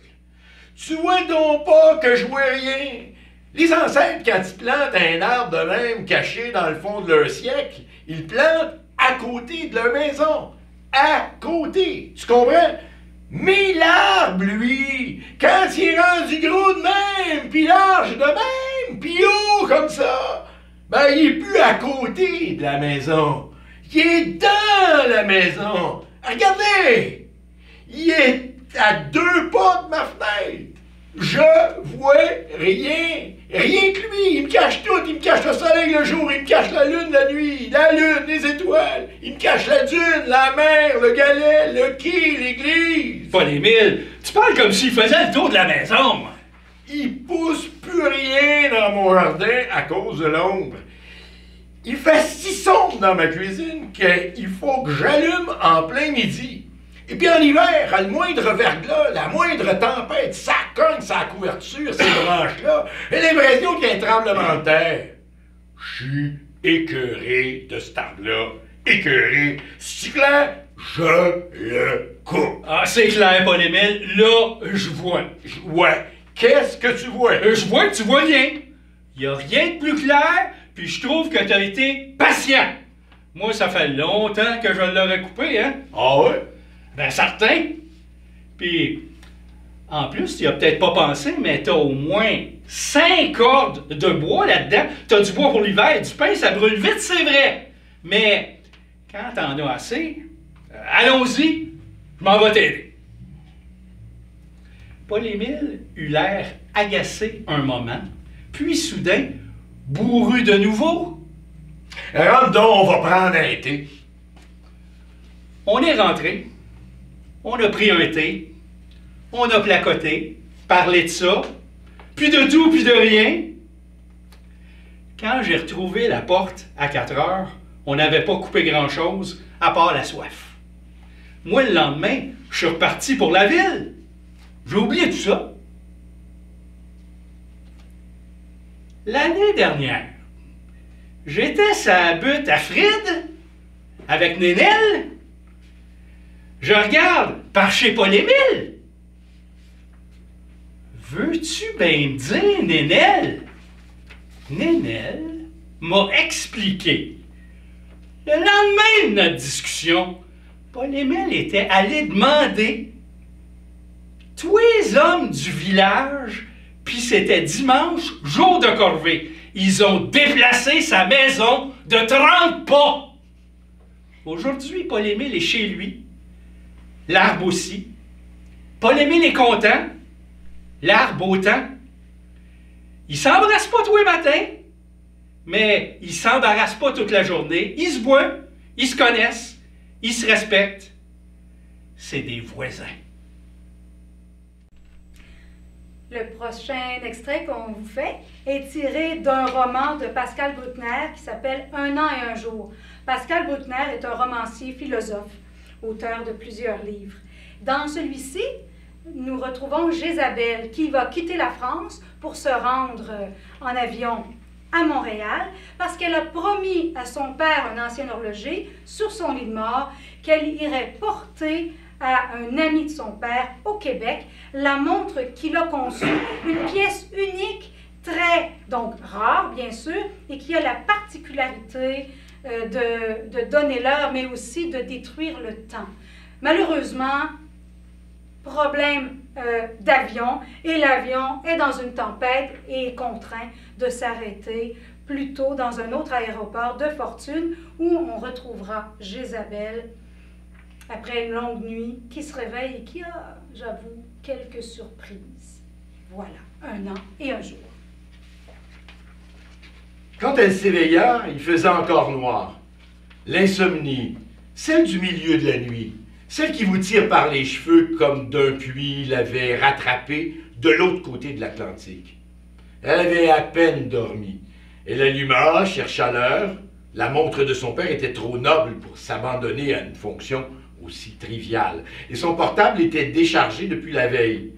Tu vois donc pas que je vois rien. Les ancêtres, quand ils plantent un arbre de même caché dans le fond de leur siècle, ils le plantent à côté de leur maison. À côté. Tu comprends? Mais l'arbre, lui, quand il est rendu gros de même, puis large de même, puis haut comme ça, ben, il est plus à côté de la maison. Il est dans la maison. Regardez! Il est à 2 pas de ma fenêtre. Je vois rien. Rien que lui. Il me cache tout. Il me cache le soleil le jour. Il me cache la lune la nuit. La lune, les étoiles. Il me cache la dune, la mer, le galet, le quai, l'église. Paul-Émile, tu parles comme s'il faisait le tour de la maison. Il pousse plus rien dans mon jardin à cause de l'ombre. Il fait si sombre dans ma cuisine qu'il faut que j'allume en plein midi. Et puis en hiver, à le moindre verglas, la moindre tempête, ça cogne sa couverture, ces branches-là. J'ai l'impression qu'il y a un tremblement de terre. Je suis écœuré de cet arbre-là. Écœuré. C'est clair, je le coupe. Ah, c'est clair, Paul-Émile. Là, je vois. Ouais. Qu'est-ce que tu vois? Je vois que tu vois rien. Il n'y a rien de plus clair, puis je trouve que tu as été patient. Moi, ça fait longtemps que je l'aurais coupé, hein? Ah ouais? Ben, certain. Puis, en plus, tu n'y as peut-être pas pensé, mais tu as au moins 5 cordes de bois là-dedans. Tu as du bois pour l'hiver, du pain, ça brûle vite, c'est vrai. Mais, quand t'en as assez, allons-y, je m'en vais t'aider. Paul-Émile eut l'air agacé un moment, puis soudain, bourru de nouveau. Rentre donc, on va prendre un thé. On est rentré, on a pris un thé, on a placoté, parlé de ça, puis de tout, puis de rien. Quand j'ai retrouvé la porte à 4 heures, on n'avait pas coupé grand-chose, à part la soif. Moi, le lendemain, je suis reparti pour la ville. J'ai oublié tout ça. L'année dernière, j'étais sa butte à Fried, avec Nénel. Je regarde par chez Paul-Émile. Veux-tu bien me dire, Nénel? Nénel m'a expliqué. Le lendemain de notre discussion, Paul-Émile était allé demander tous les hommes du village, puis c'était dimanche, jour de corvée. Ils ont déplacé sa maison de 30 pas. Aujourd'hui, Paul-Émile est chez lui. L'arbre aussi. Paul-Émile est content. L'arbre autant. Il s'embrasse pas tous les matins, mais il s'embarrasse pas toute la journée. Ils se voient, ils se connaissent, ils se respectent. C'est des voisins. Le prochain extrait qu'on vous fait est tiré d'un roman de Pascal Bruckner qui s'appelle « Un an et un jour ». Pascal Bruckner est un romancier philosophe, auteur de plusieurs livres. Dans celui-ci, nous retrouvons Jézabel qui va quitter la France pour se rendre en avion à Montréal parce qu'elle a promis à son père, un ancien horloger, sur son lit de mort, qu'elle irait porter à un ami de son père au Québec la montre qu'il a conçue, une pièce unique, très, donc rare bien sûr, et qui a la particularité de donner l'heure, mais aussi de détruire le temps. Malheureusement, problème d'avion, et l'avion est dans une tempête et est contraint de s'arrêter plutôt dans un autre aéroport de fortune où on retrouvera Jézabel après une longue nuit qui se réveille et qui a, j'avoue, quelques surprises. Voilà, 1 an et 1 jour. Quand elle s'éveilla, il faisait encore noir. L'insomnie, celle du milieu de la nuit, celle qui vous tire par les cheveux comme d'un puits, l'avait rattrapée de l'autre côté de l'Atlantique. Elle avait à peine dormi. Elle alluma, chercha l'heure. La montre de son père était trop noble pour s'abandonner à une fonction aussi triviale. Et son portable était déchargé depuis la veille.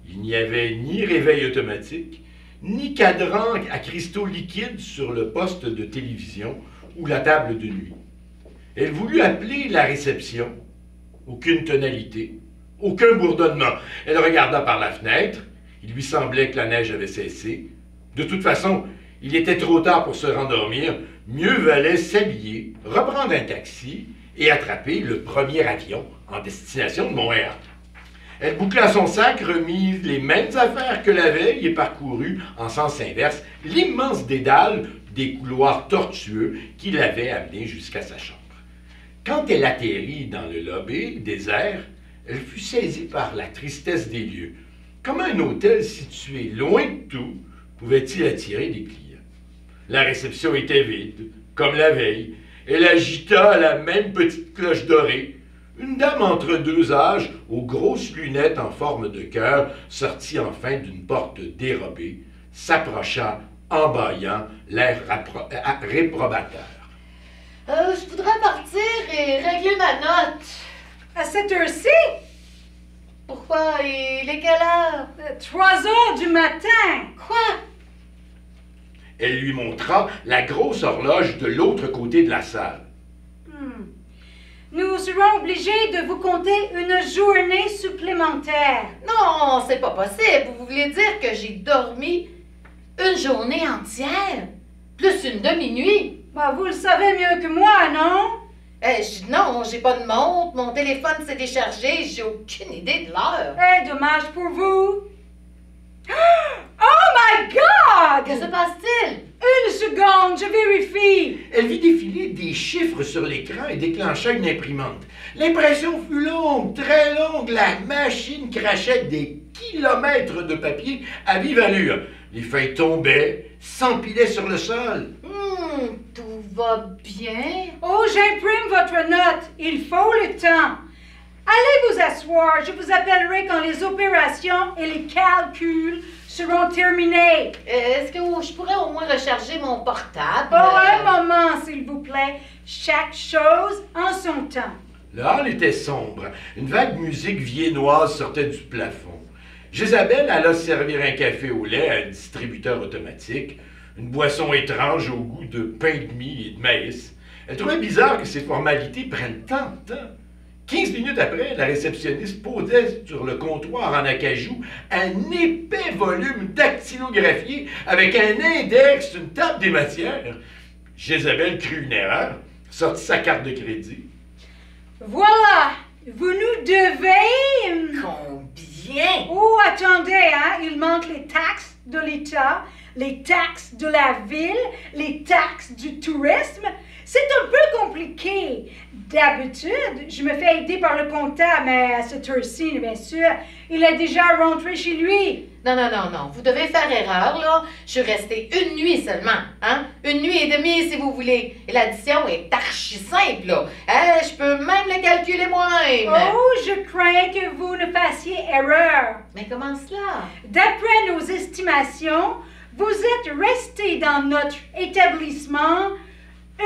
Il n'y avait ni réveil automatique, ni cadran à cristaux liquides sur le poste de télévision ou la table de nuit. Elle voulut appeler la réception. Aucune tonalité, aucun bourdonnement. Elle regarda par la fenêtre. Il lui semblait que la neige avait cessé. De toute façon, il était trop tard pour se rendormir. Mieux valait s'habiller, reprendre un taxi et attraper le premier avion en destination de Montréal. Elle boucla son sac, remit les mêmes affaires que la veille et parcourut en sens inverse l'immense dédale des couloirs tortueux qui l'avaient amenée jusqu'à sa chambre. Quand elle atterrit dans le lobby désert, elle fut saisie par la tristesse des lieux. Comment un hôtel situé loin de tout pouvait-il attirer des clients? La réception était vide, comme la veille. Elle agita la même petite cloche dorée. Une dame entre 2 âges, aux grosses lunettes en forme de cœur, sortit enfin d'une porte dérobée, s'approcha en bâillant, l'air réprobateur. Je voudrais partir et régler ma note. À cette heure-ci? Pourquoi? Il est quelle heure? 3 heures du matin. Quoi? Elle lui montra la grosse horloge de l'autre côté de la salle. Nous serons obligés de vous compter une journée supplémentaire. Non, c'est pas possible. Vous voulez dire que j'ai dormi une journée entière? Plus une demi-nuit? Bah, vous le savez mieux que moi, non? Non, j'ai pas de montre, mon téléphone s'est déchargé, j'ai aucune idée de l'heure. Dommage pour vous. Oh my God! Que se passe-t-il? 1 seconde, je vérifie. Elle vit défiler des chiffres sur l'écran et déclencha une imprimante. L'impression fut longue, très longue. La machine crachait des kilomètres de papier à vive allure. Les feuilles tombaient, s'empilaient sur le sol. Tout va bien. Oh, j'imprime votre note. Il faut le temps. Allez vous asseoir. Je vous appellerai quand les opérations et les calculs seront terminés. Est-ce que je pourrais au moins recharger mon portable? Oh, un moment, s'il vous plaît. Chaque chose en son temps. Le hall était sombre. Une vague musique viennoise sortait du plafond. Jézabel alla servir un café au lait à un distributeur automatique, une boisson étrange au goût de pain de mie et de maïs. Elle trouvait bizarre que ces formalités prennent tant de temps. 15 minutes après, la réceptionniste posait sur le comptoir en acajou un épais volume dactylographié avec un index, une table des matières. Jézabel crut une erreur, sortit sa carte de crédit. Voilà, vous nous devez... Combien? Oh, attendez, hein, il manque les taxes de l'État, les taxes de la ville, les taxes du tourisme. C'est un peu compliqué. D'habitude, je me fais aider par le comptable, mais à cette heure-ci, bien sûr, il est déjà rentré chez lui. Non. Vous devez faire erreur, là. Je suis restée 1 nuit seulement, hein? 1 nuit et demie, si vous voulez. Et l'addition est archi simple, là. Je peux même le calculer moi-même. Oh, je crains que vous ne fassiez erreur. Mais comment cela? D'après nos estimations, vous êtes resté dans notre établissement 1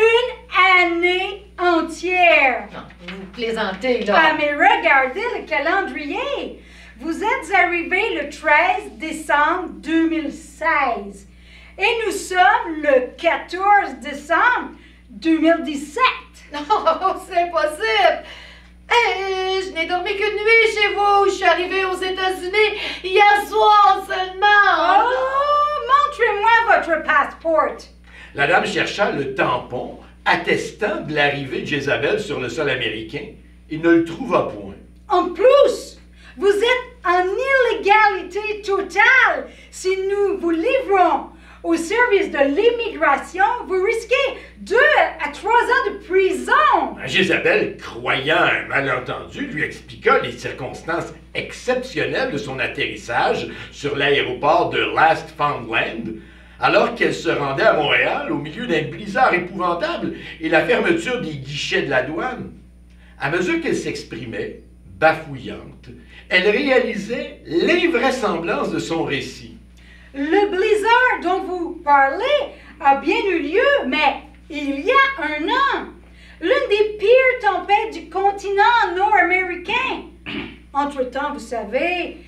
année entière. Non, vous plaisantez, là. Ah, mais regardez le calendrier. Vous êtes arrivé le 13 décembre 2016 et nous sommes le 14 décembre 2017. Non, c'est impossible. Je n'ai dormi qu'une nuit chez vous. Je suis arrivée aux États-Unis hier soir seulement. Oh, montrez-moi votre passeport. La dame chercha le tampon attestant de l'arrivée de Jézabel sur le sol américain et ne le trouva point. En plus, Vous êtes en illégalité totale. Si nous vous livrons au service de l'immigration, vous risquez 2 à 3 ans de prison. Jézabel, croyant un malentendu, lui expliqua les circonstances exceptionnelles de son atterrissage sur l'aéroport de Last Found Land, alors qu'elle se rendait à Montréal au milieu d'un blizzard épouvantable et la fermeture des guichets de la douane. À mesure qu'elle s'exprimait, bafouillante, elle réalisait l'invraisemblance de son récit. Le blizzard dont vous parlez a bien eu lieu, mais il y a 1 an. L'une des pires tempêtes du continent nord-américain. Entre-temps, vous savez,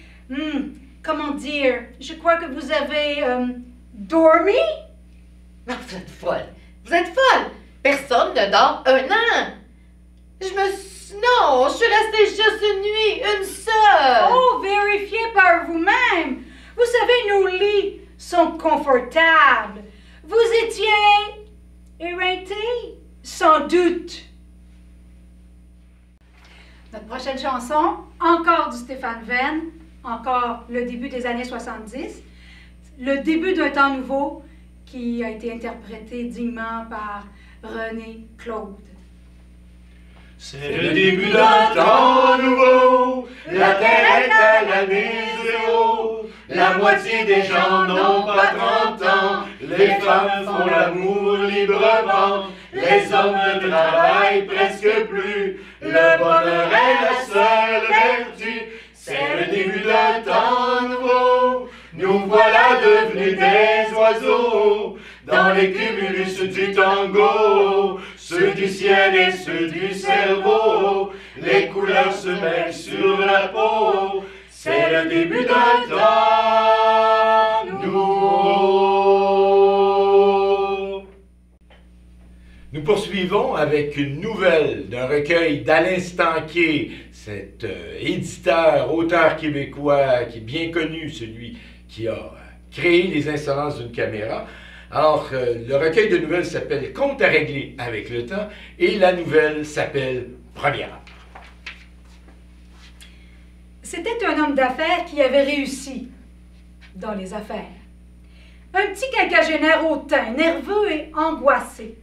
comment dire, je crois que vous avez dormi? Non, vous êtes folle. Vous êtes folle. Personne ne dort 1 an. Non, je suis restée juste une nuit, une seule. Oh, vérifiez par vous-même. Vous savez, nos lits sont confortables. Vous étiez éreinté, sans doute. Notre prochaine chanson, encore du Stéphane Venn, encore le début des années 70, le début d'un temps nouveau qui a été interprété dignement par René Claude. C'est le début d'un temps nouveau, la terre est à l'année 0. La moitié des gens n'ont pas 30 ans, les femmes font l'amour librement, les hommes ne travaillent presque plus, le bonheur est la seule vertu. C'est le début d'un temps nouveau, nous voilà devenus des oiseaux, dans les cumulus du tango, ceux du ciel et ceux du cerveau, les couleurs se mêlent sur la peau, c'est le début d'un temps nouveau. Nous poursuivons avec une nouvelle d'un recueil d'Alain Stanquier, cet éditeur, auteur québécois qui est bien connu, celui qui a créé Les Insolences d'une caméra. Alors, le recueil de nouvelles s'appelle Compte à régler avec le temps et la nouvelle s'appelle Première. C'était un homme d'affaires qui avait réussi dans les affaires. Un petit quinquagénaire hautain, nerveux et angoissé.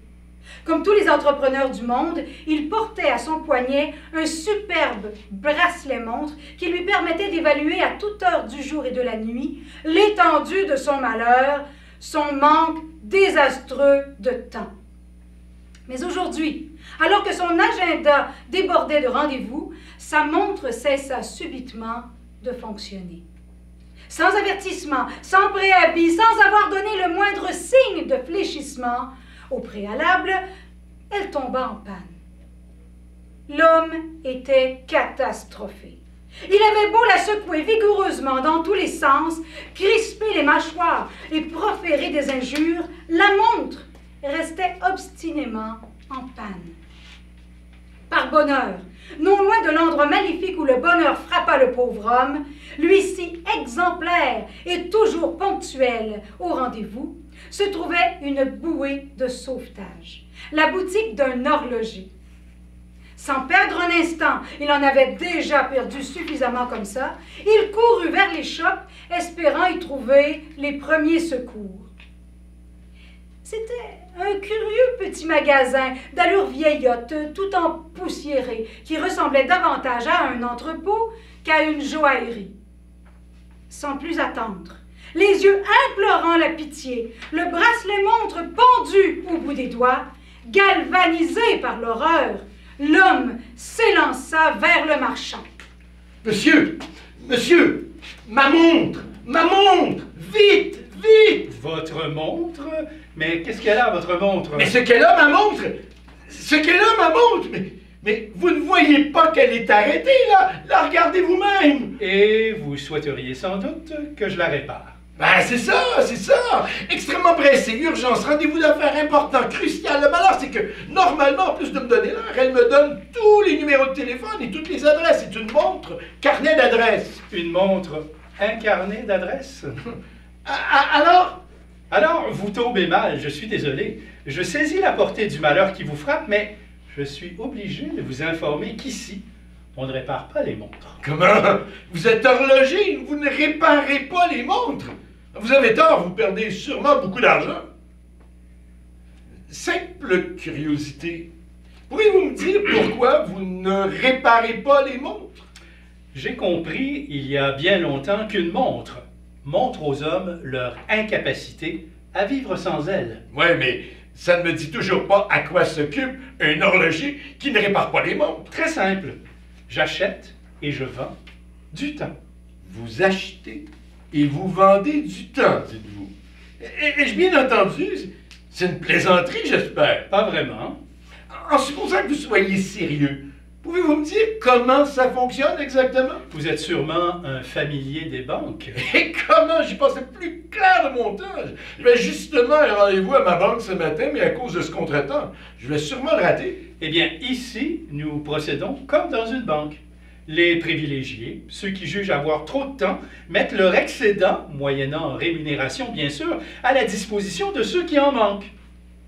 Comme tous les entrepreneurs du monde, il portait à son poignet un superbe bracelet-montre qui lui permettait d'évaluer à toute heure du jour et de la nuit l'étendue de son malheur, son manque désastreux de temps. Mais aujourd'hui, alors que son agenda débordait de rendez-vous, sa montre cessa subitement de fonctionner. Sans avertissement, sans préavis, sans avoir donné le moindre signe de fléchissement, au préalable, elle tomba en panne. L'homme était catastrophé. Il avait beau la secouer vigoureusement dans tous les sens, crisper les mâchoires et proférer des injures, la montre restait obstinément en panne. Par bonheur, non loin de l'endroit maléfique où le bonheur frappa le pauvre homme, lui si exemplaire et toujours ponctuel au rendez-vous, se trouvait une bouée de sauvetage, la boutique d'un horloger. Sans perdre un instant, il en avait déjà perdu suffisamment comme ça, il courut vers les shops, espérant y trouver les premiers secours. C'était un curieux petit magasin d'allure vieillotte, tout empoussiéré, qui ressemblait davantage à un entrepôt qu'à une joaillerie. Sans plus attendre, les yeux implorant la pitié, le bracelet-montre pendu au bout des doigts, galvanisé par l'horreur, l'homme s'élança vers le marchand. Monsieur, ma montre, vite, vite! Votre montre? Mais qu'est-ce qu'elle a, votre montre? Mais ce qu'elle a, ma montre, mais vous ne voyez pas qu'elle est arrêtée, là, la regardez vous-même. Et vous souhaiteriez sans doute que je la répare. Ben, c'est ça, extrêmement pressé, urgence, rendez-vous d'affaires important, crucial. Le malheur, c'est que, normalement, en plus de me donner l'heure, elle me donne tous les numéros de téléphone et toutes les adresses. C'est une montre, carnet d'adresses. Une montre incarnée d'adresses? Alors, vous tombez mal, je suis désolé. Je saisis la portée du malheur qui vous frappe, mais je suis obligé de vous informer qu'ici, On ne répare pas les montres. Comment? Vous êtes horloger, vous ne réparez pas les montres. Vous avez tort, vous perdez sûrement beaucoup d'argent. Simple curiosité. Pourriez-vous me dire pourquoi vous ne réparez pas les montres? J'ai compris il y a bien longtemps qu'une montre montre aux hommes leur incapacité à vivre sans elle. Oui, mais ça ne me dit toujours pas à quoi s'occupe un horloger qui ne répare pas les montres. Très simple. J'achète et je vends du temps. Vous achetez et vous vendez du temps, dites-vous. Ai-je bien entendu? C'est une plaisanterie, j'espère. Pas vraiment. En supposant que vous soyez sérieux, pouvez-vous me dire comment ça fonctionne exactement? Vous êtes sûrement un familier des banques. Et comment? J'y passais plus clair de mon temps. J'avais justement un rendez-vous à ma banque ce matin, mais à cause de ce contretemps, je vais sûrement le rater. Eh bien, ici, nous procédons comme dans une banque. Les privilégiés, ceux qui jugent avoir trop de temps, mettent leur excédent, moyennant rémunération bien sûr, à la disposition de ceux qui en manquent.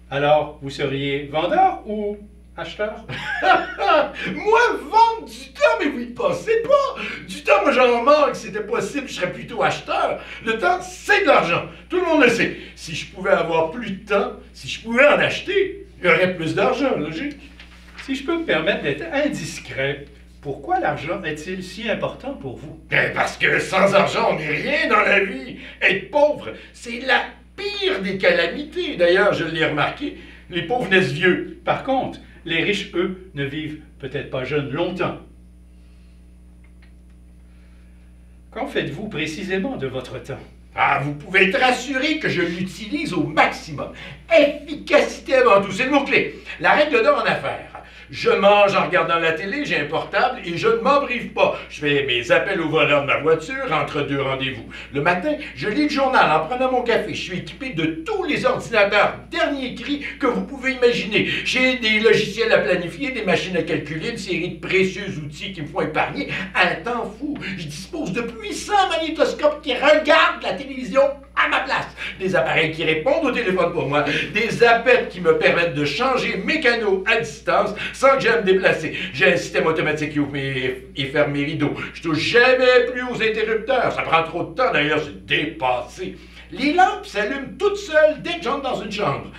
Alors, vous seriez vendeur ou acheteur? Moi, vendre du temps, mais vous y passez pas. Du temps, moi j'en manque. Si c'était possible, je serais plutôt acheteur. Le temps, c'est de l'argent. Tout le monde le sait. Si je pouvais avoir plus de temps, si je pouvais en acheter, il y aurait plus d'argent, logique. Si je peux me permettre d'être indiscret, pourquoi l'argent est-il si important pour vous? Parce que sans argent, on n'est rien dans la vie. Être pauvre, c'est la pire des calamités. D'ailleurs, je l'ai remarqué, les pauvres naissent vieux. Par contre, les riches, eux, ne vivent peut-être pas jeunes longtemps. Qu'en faites-vous précisément de votre temps? Ah, vous pouvez être assuré que je l'utilise au maximum. Efficacité avant tout, c'est le mot-clé. La règle d'or en affaires. Je mange en regardant la télé, j'ai un portable et je ne m'abreuve pas. Je fais mes appels au voleur de ma voiture entre deux rendez-vous. Le matin, je lis le journal en prenant mon café. Je suis équipé de tous les ordinateurs dernier cri que vous pouvez imaginer. J'ai des logiciels à planifier, des machines à calculer, une série de précieux outils qui me font épargner un temps fou. Je dispose de puissants magnétoscopes qui regardent la télévision à ma place. Des appareils qui répondent au téléphone pour moi. Des appels qui me permettent de changer mes canaux à distance sans que j'aie à me déplacer. J'ai un système automatique qui ouvre et ferme mes rideaux. Je touche jamais plus aux interrupteurs. Ça prend trop de temps, d'ailleurs, c'est dépassé. Les lampes s'allument toutes seules dès que j'entre dans une chambre.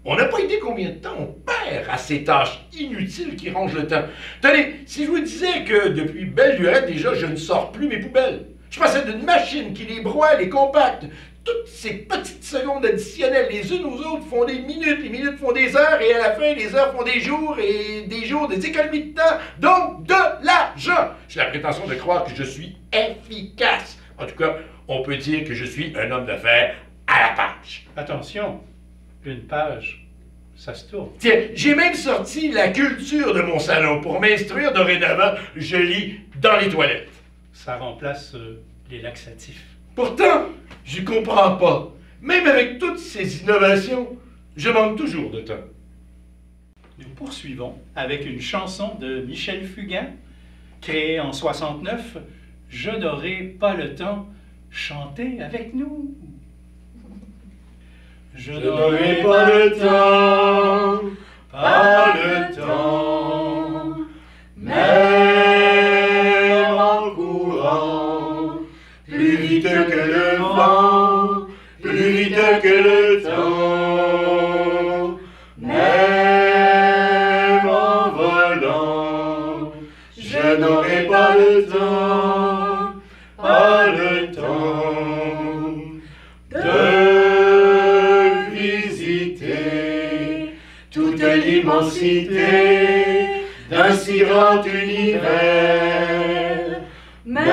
On n'a pas idée combien de temps on perd à ces tâches inutiles qui rongent le temps. Tenez, si je vous disais que depuis belle lurette déjà, je ne sors plus mes poubelles. Je possède une machine qui les broie, les compacte. Toutes ces petites secondes additionnelles, les unes aux autres, font des minutes, les minutes font des heures, et à la fin, les heures font des jours, et des jours, des économies de temps, donc de l'argent. J'ai la prétention de croire que je suis efficace. En tout cas, on peut dire que je suis un homme d'affaires à la page. Attention, une page, ça se tourne. Tiens, j'ai même sorti la culture de mon salon pour m'instruire dorénavant. Je lis dans les toilettes. Ça remplace les laxatifs. Pourtant, je comprends pas. Même avec toutes ces innovations, je manque toujours de temps. Nous poursuivons avec une chanson de Michel Fugain, créée en 69. Je n'aurai pas le temps. Chantez avec nous. Je n'aurai pas le temps, pas le temps, même en courant, plus vite que le vent, plus vite que le temps, même en volant, je n'aurai pas le temps, pas le temps de visiter toute l'immensité d'un si grand univers, même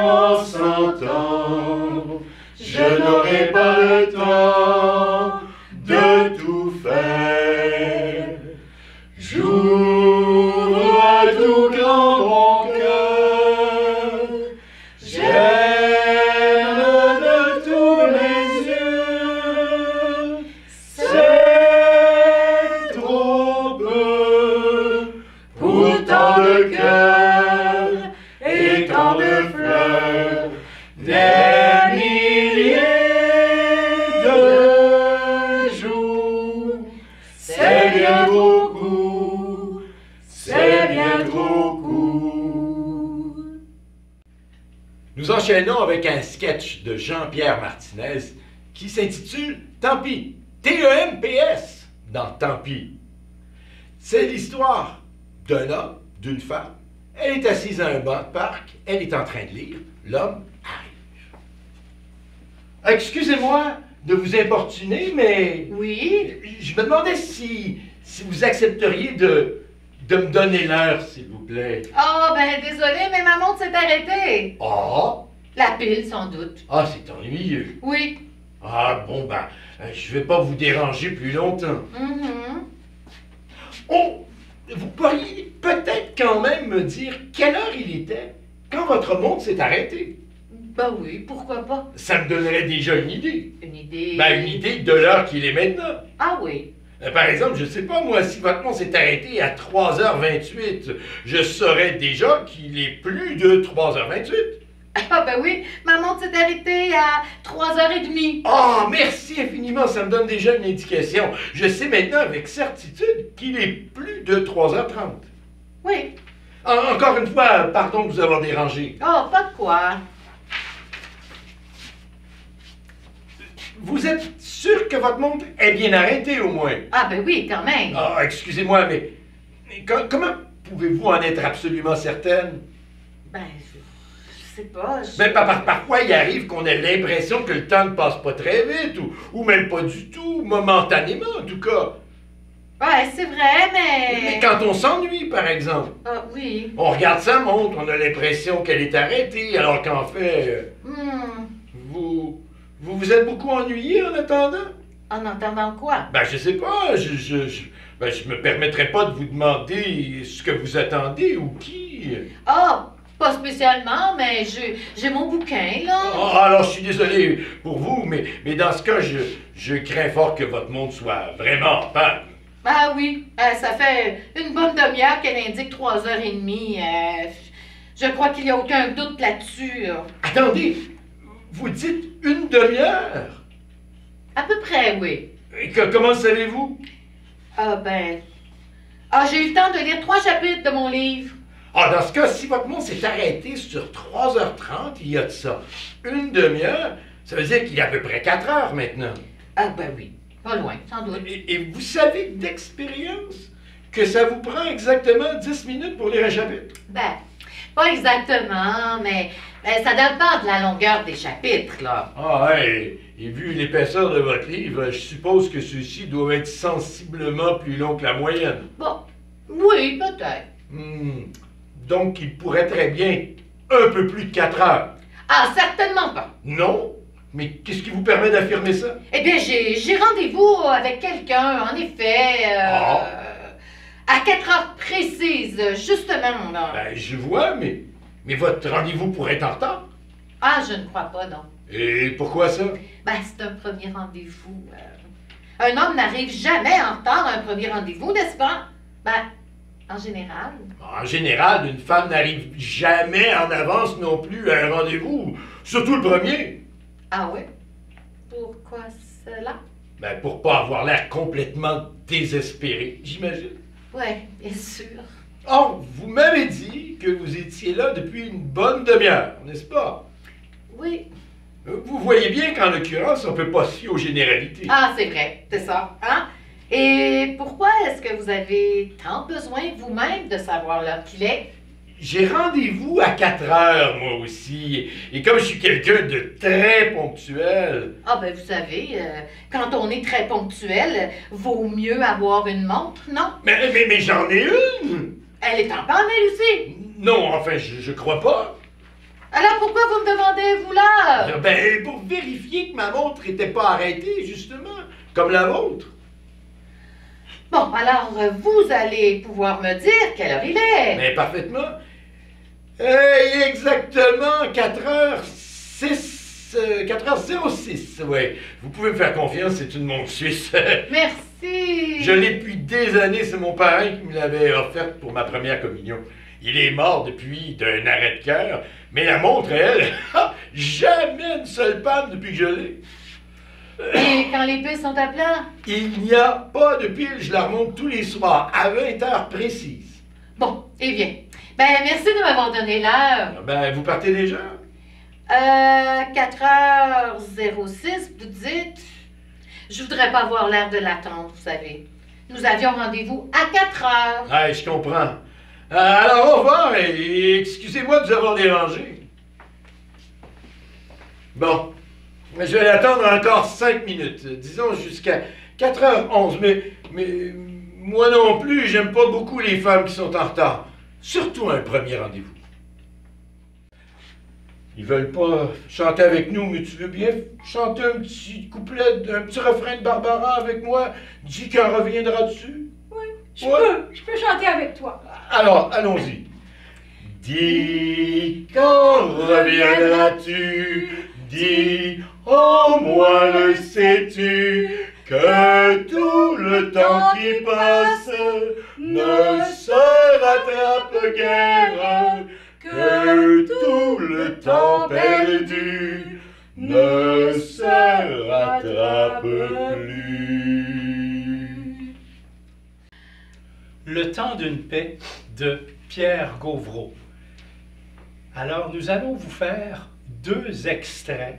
en 100 ans, je n'aurai pas le temps de tout faire. J'ouvre à tout grand mon cœur, j'aime de tous mes yeux, c'est trop peu pour tant de cœurs et tant de fleurs, des milliers enchaînons avec un sketch de Jean-Pierre Martinez qui s'intitule Tant pis, T-E-M-P-S, dans Tant pis. C'est l'histoire d'un homme, d'une femme. Elle est assise à un banc de parc, elle est en train de lire. L'homme arrive. Excusez-moi de vous importuner, mais Oui? je me demandais si vous accepteriez de me donner l'heure, s'il vous plaît. Oh, ben désolé, mais ma montre s'est arrêtée. Ah, La pile, sans doute. c'est ennuyeux. Oui. Ah, bon, je vais pas vous déranger plus longtemps. Mhm. Oh, vous pourriez peut-être quand même me dire quelle heure il était quand votre montre s'est arrêtée. Ben oui, pourquoi pas? Ça me donnerait déjà une idée. Une idée. Une idée de l'heure qu'il est maintenant. Ah oui. Par exemple, je sais pas, moi, si votre montre s'est arrêtée à 3h28, je saurais déjà qu'il est plus de 3h28. Ah ben oui, ma montre s'est arrêtée à 3h30. Ah, merci infiniment, ça me donne déjà une indication. Je sais maintenant avec certitude qu'il est plus de 3h30. Oui. Encore une fois, pardon de vous avoir dérangé. Oh, pas de quoi. Vous êtes sûr que votre montre est bien arrêtée au moins? Ah ben oui, quand même. Ah, excusez-moi, mais comment pouvez-vous en être absolument certaine? Ben, je sais pas. Parfois, il arrive qu'on ait l'impression que le temps ne passe pas très vite, ou même pas du tout, momentanément en tout cas. Ouais, c'est vrai, mais... Mais quand on s'ennuie, par exemple, Ah oui. on regarde sa montre, on a l'impression qu'elle est arrêtée, alors qu'en fait, vous êtes beaucoup ennuyé en attendant? En entendant quoi? Je sais pas, je me permettrai pas de vous demander ce que vous attendez ou qui. Ah, pas spécialement, mais j'ai mon bouquin, là. Alors, je suis désolé pour vous, mais dans ce cas, je crains fort que votre montre soit vraiment en panne. Ah oui, ça fait une bonne demi-heure qu'elle indique 3h30. Je crois qu'il n'y a aucun doute là-dessus. Attendez, vous dites une demi-heure? À peu près, oui. Et comment savez-vous? J'ai eu le temps de lire 3 chapitres de mon livre. Dans ce cas, si votre montre s'est arrêtée sur 3h30, il y a de ça une demi-heure, ça veut dire qu'il y a à peu près 4 heures maintenant. Ah ben oui, pas loin, sans doute. Et vous savez d'expérience que ça vous prend exactement 10 minutes pour lire un chapitre? Pas exactement, mais ça dépend de la longueur des chapitres, là. Et vu l'épaisseur de votre livre, je suppose que ceux-ci doivent être sensiblement plus longs que la moyenne. Bon, oui, peut-être. Donc, il pourrait très bien un peu plus de 4 heures. Ah, certainement pas. Non? Mais qu'est-ce qui vous permet d'affirmer ça? Eh bien, j'ai rendez-vous avec quelqu'un, en effet, à 4 heures précises, justement, là. Je vois, mais votre rendez-vous pourrait être en retard. Ah, je ne crois pas, non. Et pourquoi ça? C'est un premier rendez-vous. Un homme n'arrive jamais en retard à un premier rendez-vous, n'est-ce pas? En général. En général, une femme n'arrive jamais en avance non plus à un rendez-vous, surtout le premier. Ah oui? Pourquoi cela? Pour pas avoir l'air complètement désespéré, j'imagine. Oui, bien sûr. Or, vous m'avez dit que vous étiez là depuis une bonne demi-heure, n'est-ce pas? Oui. Vous voyez bien qu'en l'occurrence, on ne peut pas se fier aux généralités. Ah, c'est vrai, c'est ça. Hein? Et pourquoi est-ce que vous avez tant besoin vous-même de savoir l'heure qu'il est? J'ai rendez-vous à 4 heures, moi aussi. Et comme je suis quelqu'un de très ponctuel... Vous savez, quand on est très ponctuel, vaut mieux avoir une montre, non? Mais j'en ai une! Elle est en panne, elle aussi? Non, enfin, je crois pas. Alors pourquoi vous me demandez, vous, l'heure? Pour vérifier que ma montre n'était pas arrêtée, justement, comme la vôtre. Bon, alors, vous allez pouvoir me dire quelle heure il est. Parfaitement. Il est exactement 4h06, oui. Vous pouvez me faire confiance, c'est une montre suisse. Merci. Je l'ai depuis des années, c'est mon parrain qui me l'avait offerte pour ma première communion. Il est mort depuis d'un arrêt de cœur, mais la montre, elle, jamais une seule panne depuis que je l'ai. Et quand les piles sont à plat? Il n'y a pas de pile, je la remonte tous les soirs, à 20 heures précises. Bon, eh bien. Merci de m'avoir donné l'heure. Vous partez déjà? 4h06, vous dites? Je voudrais pas avoir l'air de l'attendre, vous savez. Nous avions rendez-vous à 4h. Ah, je comprends. Alors, au revoir et excusez-moi de vous avoir dérangé. Bon, je vais l'attendre encore 5 minutes, disons jusqu'à 4h11, mais moi non plus, j'aime pas beaucoup les femmes qui sont en retard, surtout à un premier rendez-vous. Ils veulent pas chanter avec nous, mais tu veux bien chanter un petit couplet, un petit refrain de Barbara avec moi? Dis qu'on reviendra dessus? Oui, je Ouais. peux chanter avec toi. Alors, allons-y. Dis quand reviendras-tu? Dis, oh moi le sais-tu, que tout le temps qui passe ne se rattrape guère, que tout le temps perdu ne se rattrape plus. Le temps d'une paix de Pierre Gauvreau. Alors, nous allons vous faire 2 extraits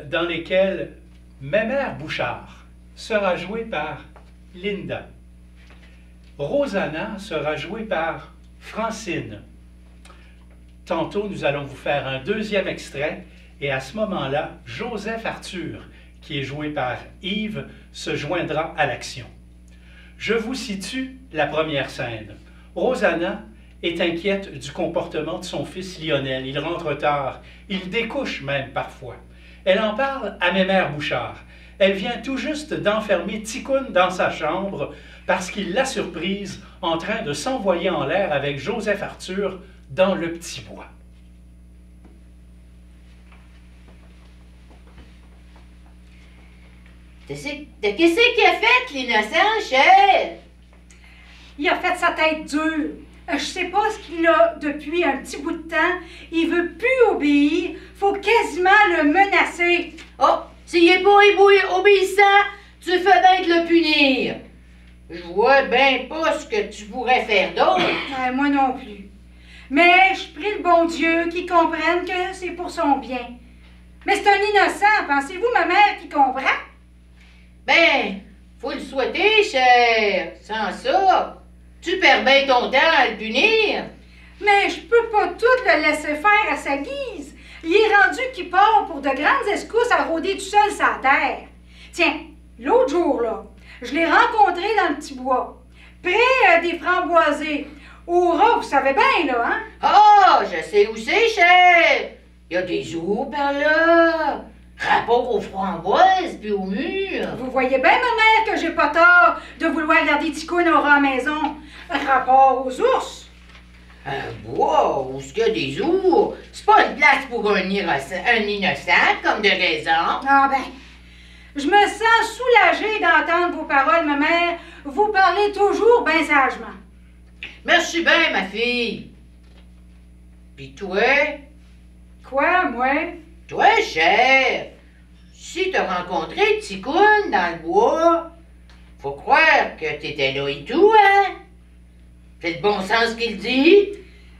dans lesquels Mémère Bouchard sera jouée par Linda. Rosanna sera jouée par Francine. Tantôt, nous allons vous faire un 2e extrait et à ce moment-là, Joseph Arthur, qui est joué par Yves, se joindra à l'action. Je vous situe la première scène. Rosanna est inquiète du comportement de son fils Lionel. Il rentre tard, il découche même parfois. Elle en parle à Mémère Bouchard. Elle vient tout juste d'enfermer Ticoune dans sa chambre parce qu'il l'a surprise en train de s'envoyer en l'air avec Joseph Arthur dans le petit bois. Qu'est-ce qu'il a fait, l'innocent, chef? Il a fait sa tête dure. Je sais pas ce qu'il a depuis un petit bout de temps. Il veut plus obéir. Faut quasiment le menacer. Oh, s'il est pas obéissant, tu fais bien de le punir. Je vois bien pas ce que tu pourrais faire d'autre. Moi non plus. Mais je prie le bon Dieu qu'il comprenne que c'est pour son bien. Mais c'est un innocent, pensez-vous, ma mère, qui comprend? Ben, faut le souhaiter, cher. Sans ça, tu perds bien ton temps à le punir. Mais je peux pas tout le laisser faire à sa guise. Il est rendu qu'il part pour de grandes escousses à rôder tout seul sa terre. Tiens, l'autre jour, là, je l'ai rencontré dans le petit bois, près des framboisés. Au rat, vous savez bien, là, hein? Ah, je sais où c'est, cher. Il y a des ours par là. Rapport aux framboises puis aux murs. Vous voyez bien, ma mère, que j'ai pas tort de vouloir garder Ticoune au rat à la maison. Rapport aux ours. Un bois où il y a des ours, c'est pas une place pour un innocent, comme de raison. Ah ben, je me sens soulagée d'entendre vos paroles, ma mère. Vous parlez toujours bien sagement. Merci bien, ma fille. Puis toi? Quoi, moi? Toi, cher, si t'as rencontré Ticoune dans le bois, faut croire que t'étais là et tout, hein? C'est le bon sens qu'il dit.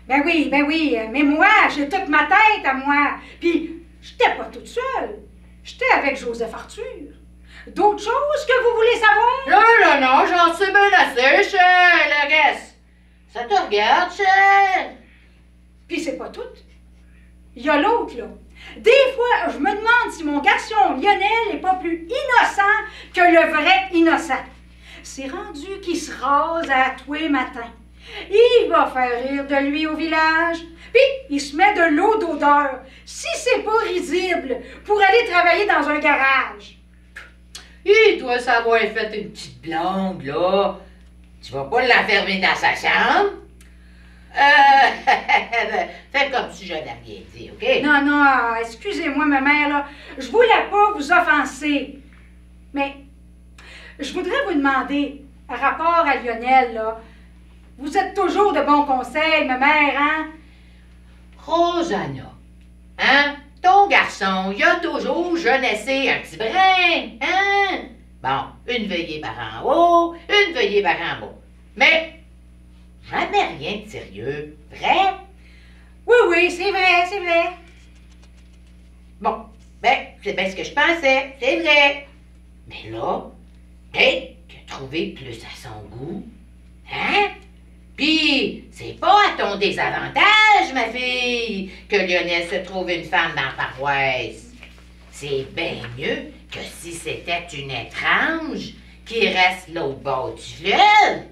Ben oui, mais moi, j'ai toute ma tête à moi. Puis, j'étais pas toute seule. J'étais avec Joseph Arthur. D'autres choses que vous voulez savoir? Non, j'en sais bien assez, cher, le reste. Ça te regarde, cher. Puis c'est pas tout. Il y a l'autre, là. Des fois, je me demande si mon garçon Lionel n'est pas plus innocent que le vrai innocent. C'est rendu qu'il se rase à tous les matins. Il va faire rire de lui au village. Puis, il se met de l'eau d'odeur, si c'est pas risible, pour aller travailler dans un garage. Il doit savoir faire une petite blonde, là. Tu vas pas l'enfermer dans sa chambre? Fais comme si je n'avais rien dit, OK? Non, excusez-moi, ma mère, là. Je voulais pas vous offenser. Mais, je voudrais vous demander, par rapport à Lionel, là, vous êtes toujours de bons conseils, ma mère, hein? Rosanna, hein? Ton garçon, il a toujours jeunessé un petit brin, hein? Bon, une veillée par en haut, une veillée par en bas. Mais, jamais rien de sérieux, vrai? Oui, c'est vrai. Bon, c'est bien ce que je pensais, c'est vrai. Mais là, peut-être qu'il a trouvé plus à son goût. Hein? Puis, c'est pas à ton désavantage, ma fille, que Lionel se trouve une femme dans la paroisse. C'est bien mieux que si c'était une étrange qui reste l'autre bord du fleuve,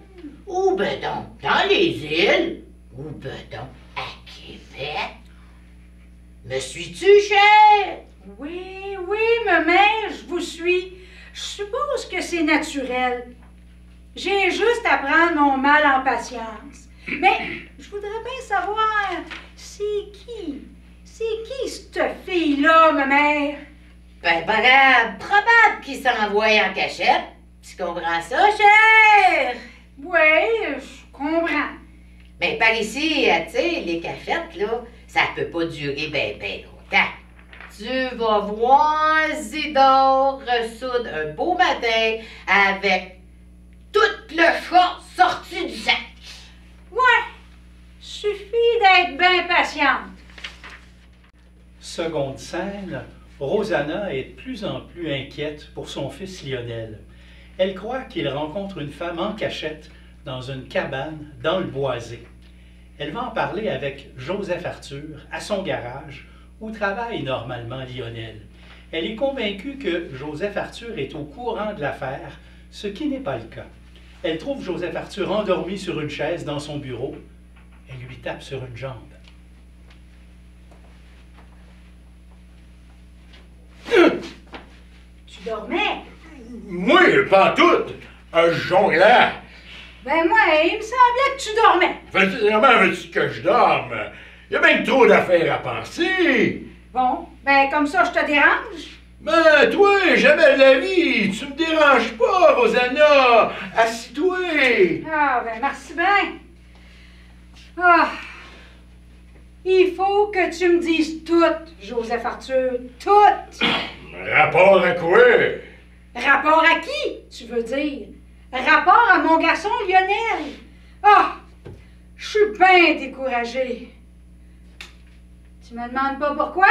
ou ben donc dans les îles, ou ben donc à Québec. Me suis-tu, chère? Oui, ma mère, je vous suis. Je suppose que c'est naturel. J'ai juste à prendre mon mal en patience. Mais je voudrais bien savoir, c'est qui cette fille-là, ma mère? Ben, probable qu'il s'envoie en cachette. Tu comprends ça, chère? Oui, je comprends. Mais par ici, tu sais, les cafettes, là, ça peut pas durer ben longtemps. Tu vas voir Zidore ressoudre un beau matin avec tout le chat sorti du sac. Ouais, suffit d'être bien patiente. Seconde scène, Rosanna est de plus en plus inquiète pour son fils Lionel. Elle croit qu'il rencontre une femme en cachette dans une cabane dans le boisé. Elle va en parler avec Joseph Arthur à son garage où travaille normalement Lionel. Elle est convaincue que Joseph Arthur est au courant de l'affaire, ce qui n'est pas le cas. Elle trouve Joseph Arthur endormi sur une chaise dans son bureau. Elle lui tape sur une jambe. Tu dormais? Moi, pas tout. Un jongleur. Ben moi, il me semblait que tu dormais. Comment veux-tu que je dorme? Il y a bien trop d'affaires à penser. Bon, ben comme ça, je te dérange? Ben, toi, jamais de la vie. Tu me déranges pas, Rosanna. Assis-toi. Ah, ben merci bien. Ah, il faut que tu me dises tout, Joseph Arthur, tout. Rapport à quoi? Rapport à qui, tu veux dire? Rapport à mon garçon Lionel. Ah, je suis bien découragée. Tu me demandes pas pourquoi?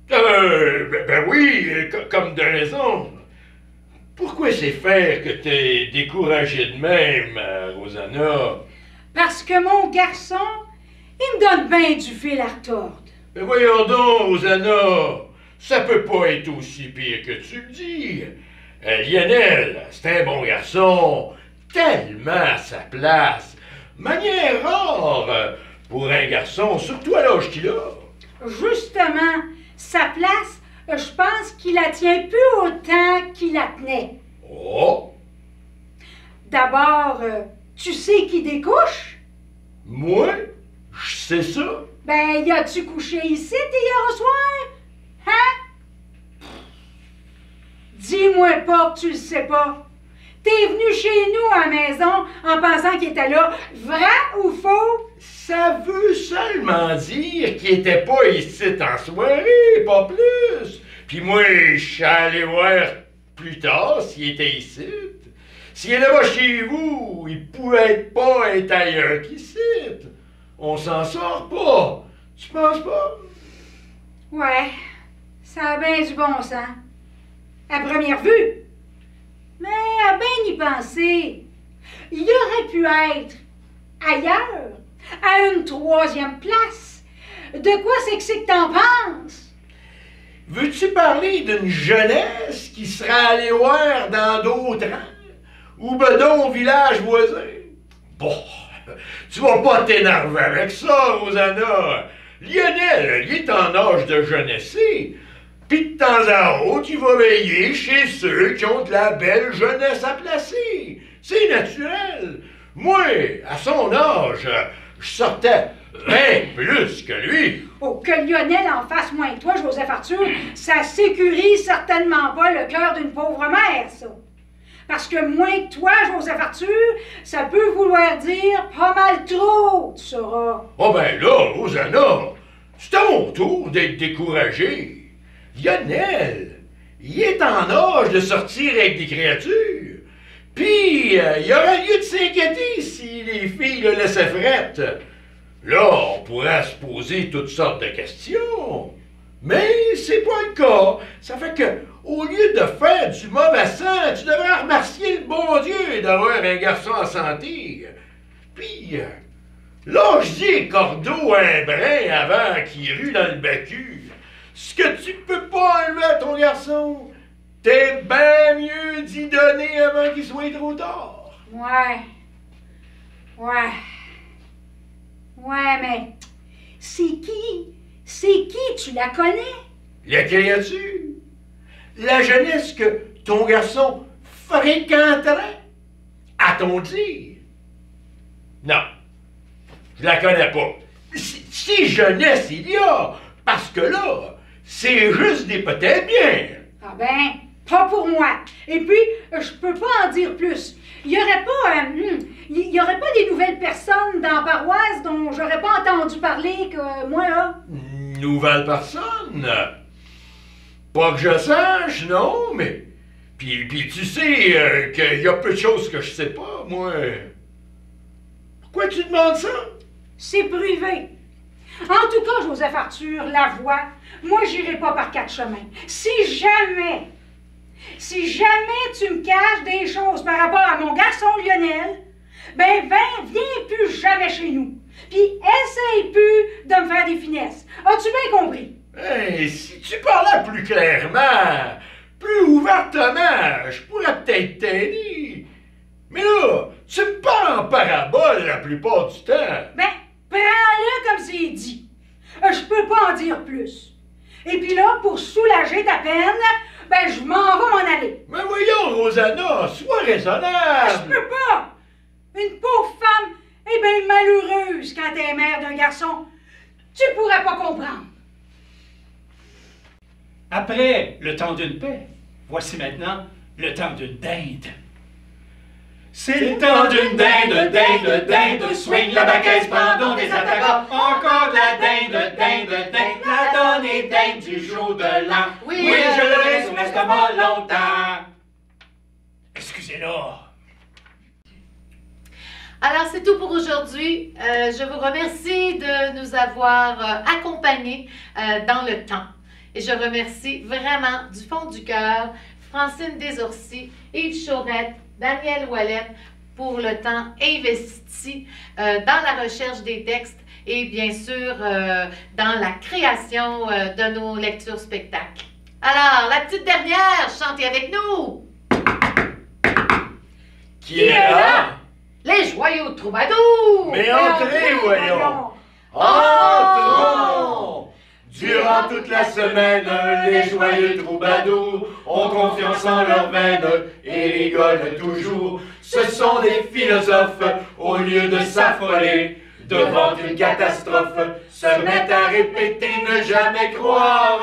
Ben oui, comme de raison. Pourquoi c'est faire que t'es découragé de même, Rosanna? Parce que mon garçon, il me donne bien du fil à retordre. Mais voyons donc, Rosanna, ça peut pas être aussi pire que tu le dis. Lionel, c'est un bon garçon, tellement à sa place. Manière rare pour un garçon, surtout à l'âge qu'il a. Justement, sa place, je pense qu'il la tient plus autant qu'il la tenait. Oh! D'abord, tu sais qui découche? Moi? Je sais ça. Ben, y a-tu couché ici hier au soir? Hein? Dis-moi pas que tu le sais pas. T'es venu chez nous à la maison en pensant qu'il était là. Vrai ou faux? Ça veut seulement dire qu'il était pas ici en soirée, pas plus. Puis moi, je suis allé voir plus tard s'il était ici. S'il était pas chez vous, il pouvait pas être ailleurs qu'ici. On s'en sort pas. Tu penses pas? Ouais, ça a bien du bon sens. À première vue. Mais à bien y penser, il aurait pu être ailleurs, à une troisième place. De quoi c'est que t'en penses? Veux-tu parler d'une jeunesse qui serait allée voir dans d'autres rangs? Ou ben donc au village voisin? Bon, tu vas pas t'énerver avec ça, Rosanna. Lionel, il est en âge de jeunesser. Puis de temps à autre, il va veiller chez ceux qui ont de la belle jeunesse à placer. C'est naturel. Moi, à son âge, je sortais bien plus que lui. Oh, que Lionel en fasse moins que toi, Joseph Arthur, ça sécurise certainement pas le cœur d'une pauvre mère, ça. Parce que moins que toi, Joseph Arthur, ça peut vouloir dire pas mal trop, tu sauras. Oh ben là, Rosanna, c'est à mon tour d'être découragé. Lionel, il est en âge de sortir avec des créatures. Puis, il y aurait lieu de s'inquiéter si les filles le laissaient frette. Là, on pourrait se poser toutes sortes de questions. Mais c'est pas le cas. Ça fait que, au lieu de faire du mauvais sang, tu devrais remercier le bon Dieu d'avoir un garçon en santé. Puis, là, je dis cordeau un brin avant qu'il rue dans le bacu. Ce que tu peux pas enlever à ton garçon, t'es bien mieux d'y donner avant qu'il soit trop tard. Ouais, mais c'est qui? C'est qui? Tu la connais? La créature, la jeunesse que ton garçon fréquenterait, à ton dire. Non, je la connais pas. Si jeunesse il y a, parce que là, c'est juste des peut-être bien. Ah ben, pas pour moi. Et puis, je peux pas en dire plus. Il y aurait pas des nouvelles personnes dans la paroisse dont j'aurais pas entendu parler que moi, là? Nouvelle personne? Pas que je sache, non, mais... Puis tu sais qu'il y a peu de choses que je sais pas, moi. Pourquoi tu demandes ça? C'est privé. En tout cas, Joseph Arthur, la voix, moi, j'irai pas par quatre chemins. Si jamais tu me caches des choses par rapport à mon garçon Lionel, ben, viens plus jamais chez nous. Puis essaye plus de me faire des finesses. As-tu bien compris? Hey, si tu parlais plus clairement, plus ouvertement, je pourrais peut-être t'aider. Mais là, tu me parles en parabole la plupart du temps. Ben, prends-le comme c'est dit. Je peux pas en dire plus. Et puis là, pour soulager ta peine, ben, je m'en vais m'en aller. Mais voyons, Rosanna, sois raisonnable. Je peux pas. Une pauvre femme est bien malheureuse quand t'es mère d'un garçon. Tu pourrais pas comprendre. Après le temps d'une paix, voici maintenant le temps d'une dinde. C'est le temps d'une dinde, swing la baguette pendant des attaques. Encore de la dinde, la donne est dinde du jour de l'an. Oui, je le reste sur l'estomac longtemps. Excusez-la. Alors, c'est tout pour aujourd'hui. Je vous remercie de nous avoir accompagnés dans le temps. Et je remercie vraiment du fond du cœur Francine Desorcy, Yves Chaurette, Daniel Ouellet pour le temps investi dans la recherche des textes et bien sûr dans la création de nos lectures spectacles. Alors, la petite dernière, chantez avec nous! Qui est là? Les joyaux troubadours! Mais entrez, voyons! Entrons! Durant toute la semaine, les joyeux troubadours ont confiance en leurs veines et rigolent toujours. Ce sont des philosophes, au lieu de s'affoler devant une catastrophe, se mettent à répéter, ne jamais croire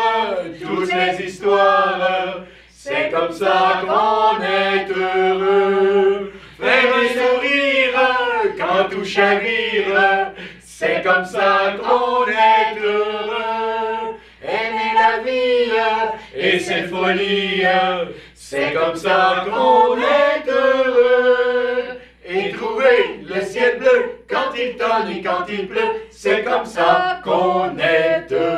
toutes les histoires. C'est comme ça qu'on est heureux, faire des sourires quand tout chavire. C'est comme ça qu'on est heureux, aimer la vie et ses folies. C'est comme ça qu'on est heureux, et trouver le ciel bleu quand il tonne et quand il pleut. C'est comme ça qu'on est heureux.